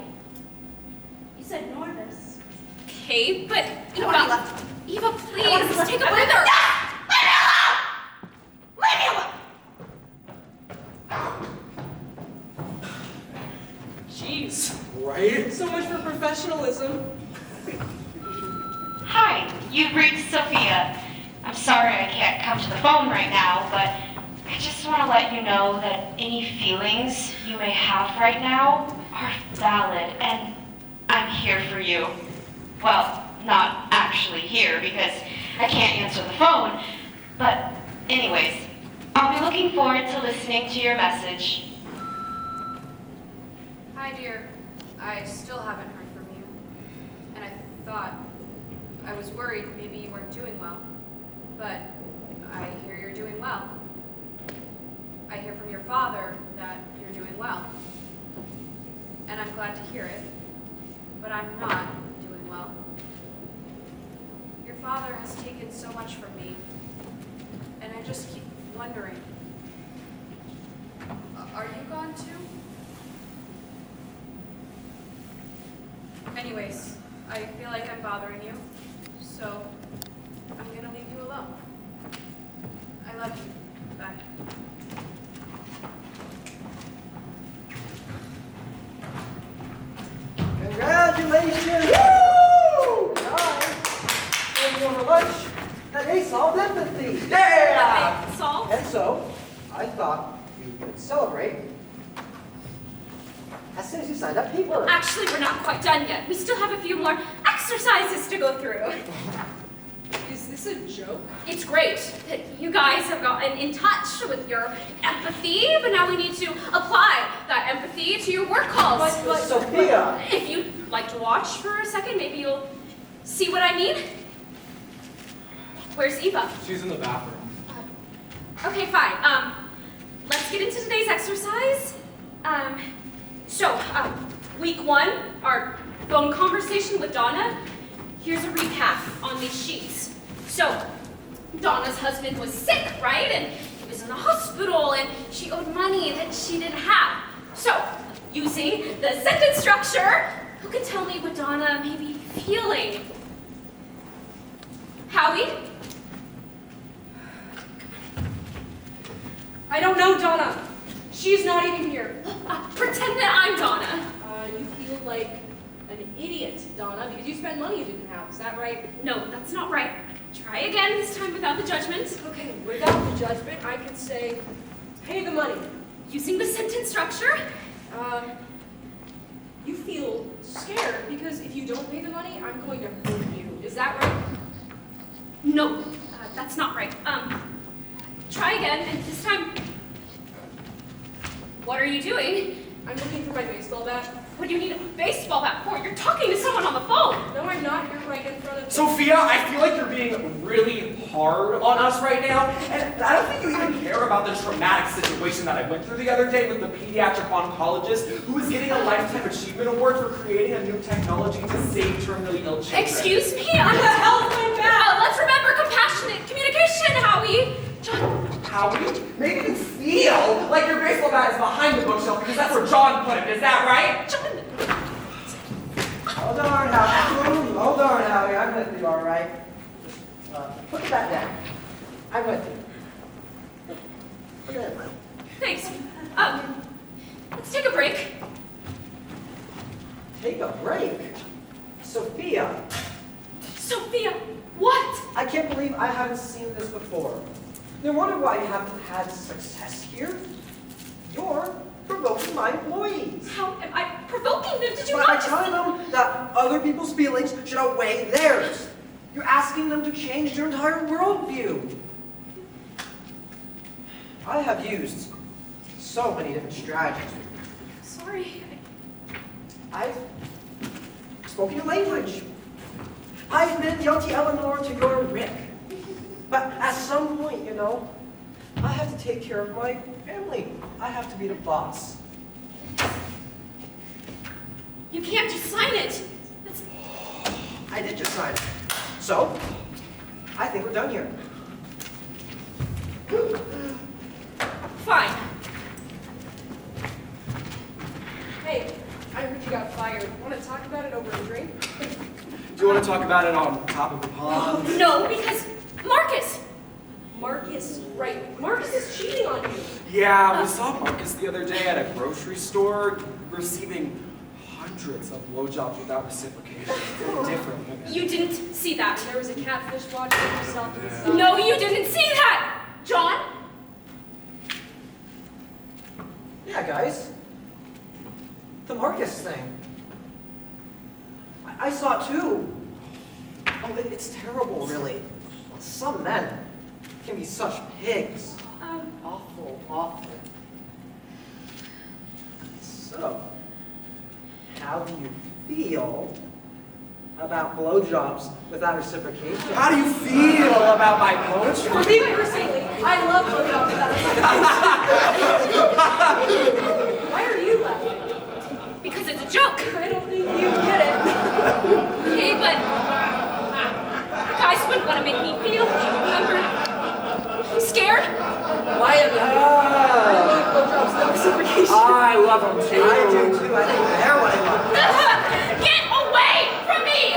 You said nervous. Okay, but I want to be left. Eva, I want to please, be left. take a I want to- breather. Leave me alone! Jeez. Right? So much for professionalism. Hi, you've reached Sophia. I'm sorry I can't come to the phone right now, but I just want to let you know that any feelings you may have right now are valid, and I'm here for you. Well, not actually here because I can't answer the phone, but anyways, I'll be looking forward to listening to your message. Hi, dear. I still haven't heard from you. And I was worried maybe you weren't doing well. But I hear you're doing well. I hear from your father that you're doing well. And I'm glad to hear it. But I'm not doing well. Your father has taken so much from me. And I just keep wondering, are you gone too? Anyways, I feel like I'm bothering you, so I'm gonna leave you alone. I love you. Bye. Congratulations! Woo! Nice. And over lunch, that they solved empathy. Yeah! Okay, solved? And so, I thought we could celebrate as soon as you signed up paper. Actually, we're not quite done yet. We still have a few more exercises to go through. Is this a joke? It's great that you guys have gotten in touch with your empathy, but now we need to apply that empathy to your work calls. But Sophia! If you'd like to watch for a second, maybe you'll see what I mean. Where's Eva? She's in the bathroom. Okay, fine. Let's get into today's exercise. So, week 1, our phone conversation with Donna. Here's a recap on these sheets. So, Donna's husband was sick, right? And he was in the hospital, and she owed money that she didn't have. So, using the sentence structure, who can tell me what Donna may be feeling? Howie? I don't know, Donna. She's not even here. Pretend that I'm Donna. You feel like an idiot, Donna, because you spent money you didn't have. Is that right? No, that's not right. Try again, this time without the judgment. Okay, without the judgment, I could say, pay the money. Using the sentence structure? You feel scared because if you don't pay the money, I'm going to hurt you. Is that right? No, that's not right. Try again, and this time... What are you doing? I'm looking for my baseball bat. What do you need a baseball bat for? You're talking to someone on the phone. No, I'm not. You're right in front of me. Sophia, I feel like you're being really hard on us right now, and I don't think you even care about the traumatic situation that I went through the other day with the pediatric oncologist who is getting a Lifetime Achievement Award for creating a new technology to save terminally ill children. Excuse me? What the hell is my bat? Let's remember compassionate communication, Howie. John. Howie, maybe you feel like your baseball bat is behind the bookshelf because that's where John put it. Is that right? John. Hold on, Howie. Hold on, Howie. I'm with you, all right? Just put that down. I'm with you. Look at that. Thanks. Let's take a break. Take a break? Sophia, Sophia, what? I can't believe I haven't seen this before. No wonder why you haven't had success here. You're provoking my employees. How am I provoking them? Did you By not just... telling them that other people's feelings should outweigh theirs. You're asking them to change their entire worldview. I have used so many different strategies. Sorry. I've spoken your language. I've been your Auntie Eleanor to your Rick. But at some point, you know, I have to take care of my family. I have to be the boss. You can't just sign it. I did just sign it. So, I think we're done here. Fine. Hey, I heard you got fired. Want to talk about it over a drink? Do you want to talk about it on top of the pond? No, because Marcus. Marcus, right. Marcus is cheating on you. Yeah, we saw Marcus the other day at a grocery store receiving hundreds of blowjobs without reciprocation from different women. You didn't see that. There was a catfish watching himself to the side. No, you didn't see that. John? Yeah, guys. The Marcus thing. I saw it too. Oh, it's terrible, really. Some men can be such pigs. Awful, awful. So, how do you feel about blowjobs without reciprocation? How do you feel about my For blowjob? me personally, I love blowjobs without reciprocation. Why are you laughing? Because it's a joke. I don't think you get it. Okay, but guys wouldn't want to make me feel, remember? Scared? Why? Blowjobs without reciprocation. I love them too. I do too. I think they're what I love. Get away from me!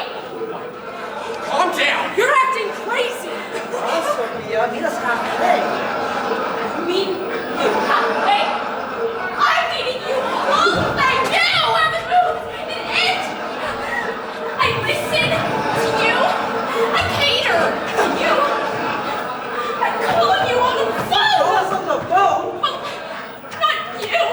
Calm down. You're acting crazy. Well, Sophia, he doesn't have to pay. Me? You have to pay. I'm meeting you all night. You haven't moved an inch. I listen to you. I cater to you. I call you on the phone. Call us on the phone? Well, not you.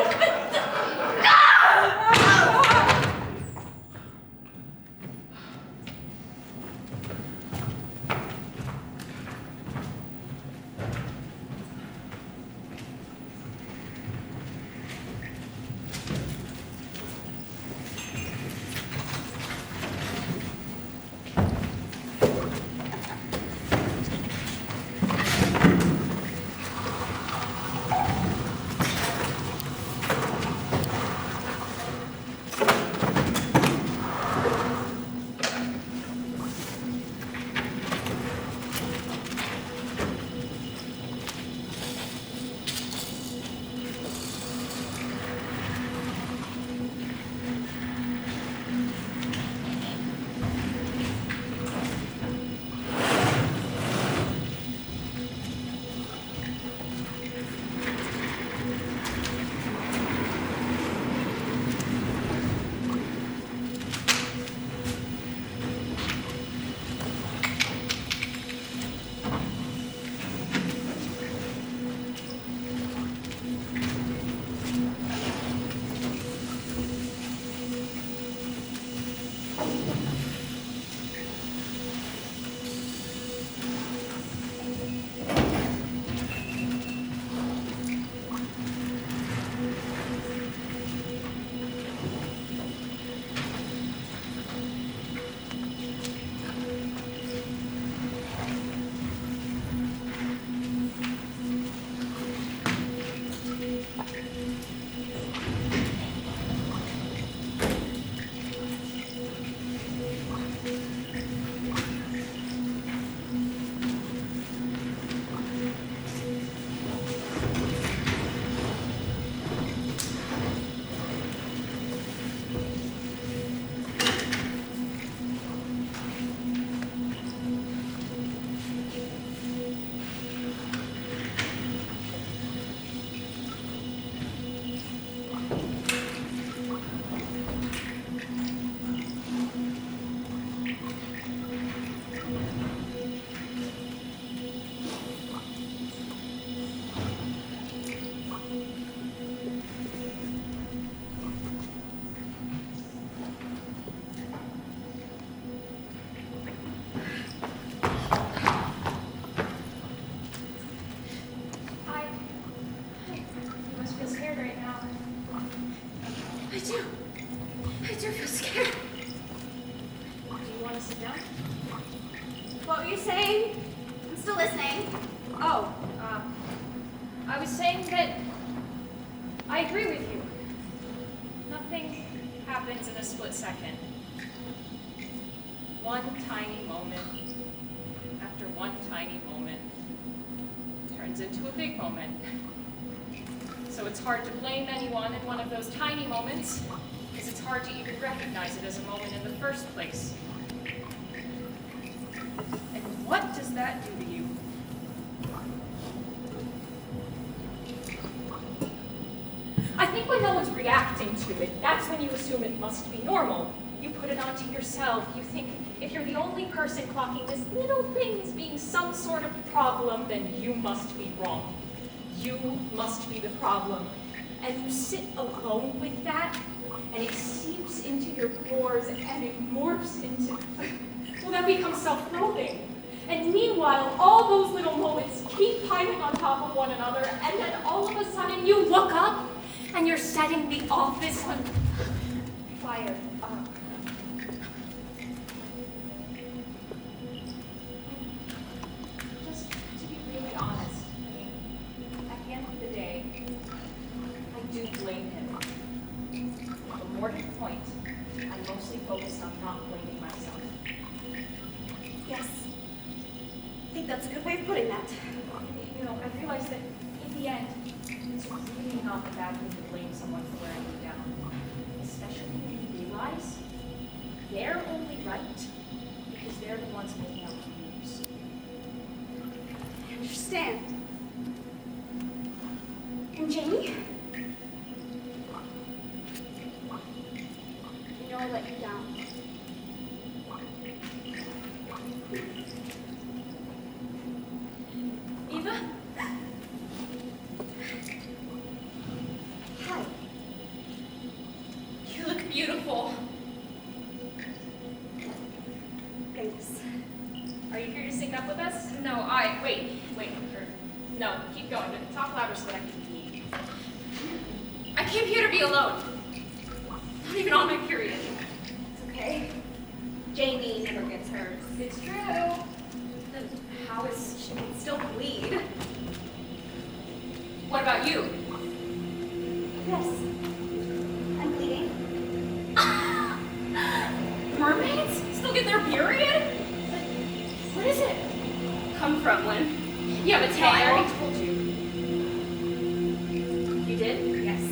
I do feel scared. Do you want to sit down? What were you saying? I'm still listening. Oh, I was saying that I agree with you. Nothing happens in a split second. One tiny moment after one tiny moment turns into a big moment. So it's hard to blame anyone in one of those tiny moments because it's hard to even recognize it as a moment in the first place. And what does that do to you? I think when no one's reacting to it, that's when you assume it must be normal. You put it onto yourself. You think if you're the only person clocking this little thing as being some sort of problem, then you must be wrong. You must be the problem. And you sit alone with that, and it seeps into your pores, and it morphs into, well, that becomes self-loathing. And meanwhile, all those little moments keep piling on top of one another, and then all of a sudden you look up, and you're setting the office on fire. Just to be really honest, I mean, at the end of the day, I do blame him. But more to the point, I'm mostly focused on not blaming myself. Yes. I think that's a good way of putting that. You know, I realized that in the end, it's really not a bad thing to blame someone for wearing you down. Especially when you realize they're only right because they're the ones making out the moves. I understand. And Jamie? You know I let you down. Eva? Hi. You look beautiful. Thanks. Are you here to sing up with us? No, wait. No, keep going. Talk louder so that I can hear. I came here to be alone. Not even on my period. It's okay. Jamie never gets hers. It's true. Then how is She can still bleed. What about you? Yes. I'm bleeding. Mermaids? Still get their period? What is it? Come from, Lynn. You have a tail. I already told you. You did? Yes.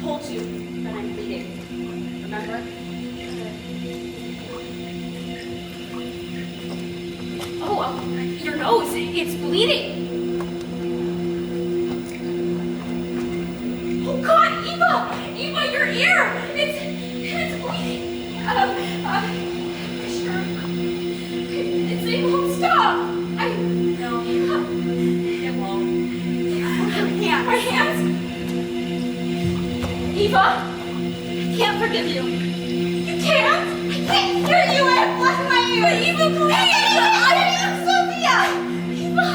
Told you that I'm bleeding. Remember? Oh, your nose. It's bleeding. Oh God, Eva! Eva, your ear! It's bleeding. Sure. It won't stop. No. It won't. My hands. Eva, I can't forgive you. You can't? I can't hear you. I have blood in my ear. But Eva, please. Eva, Sophia. Eva.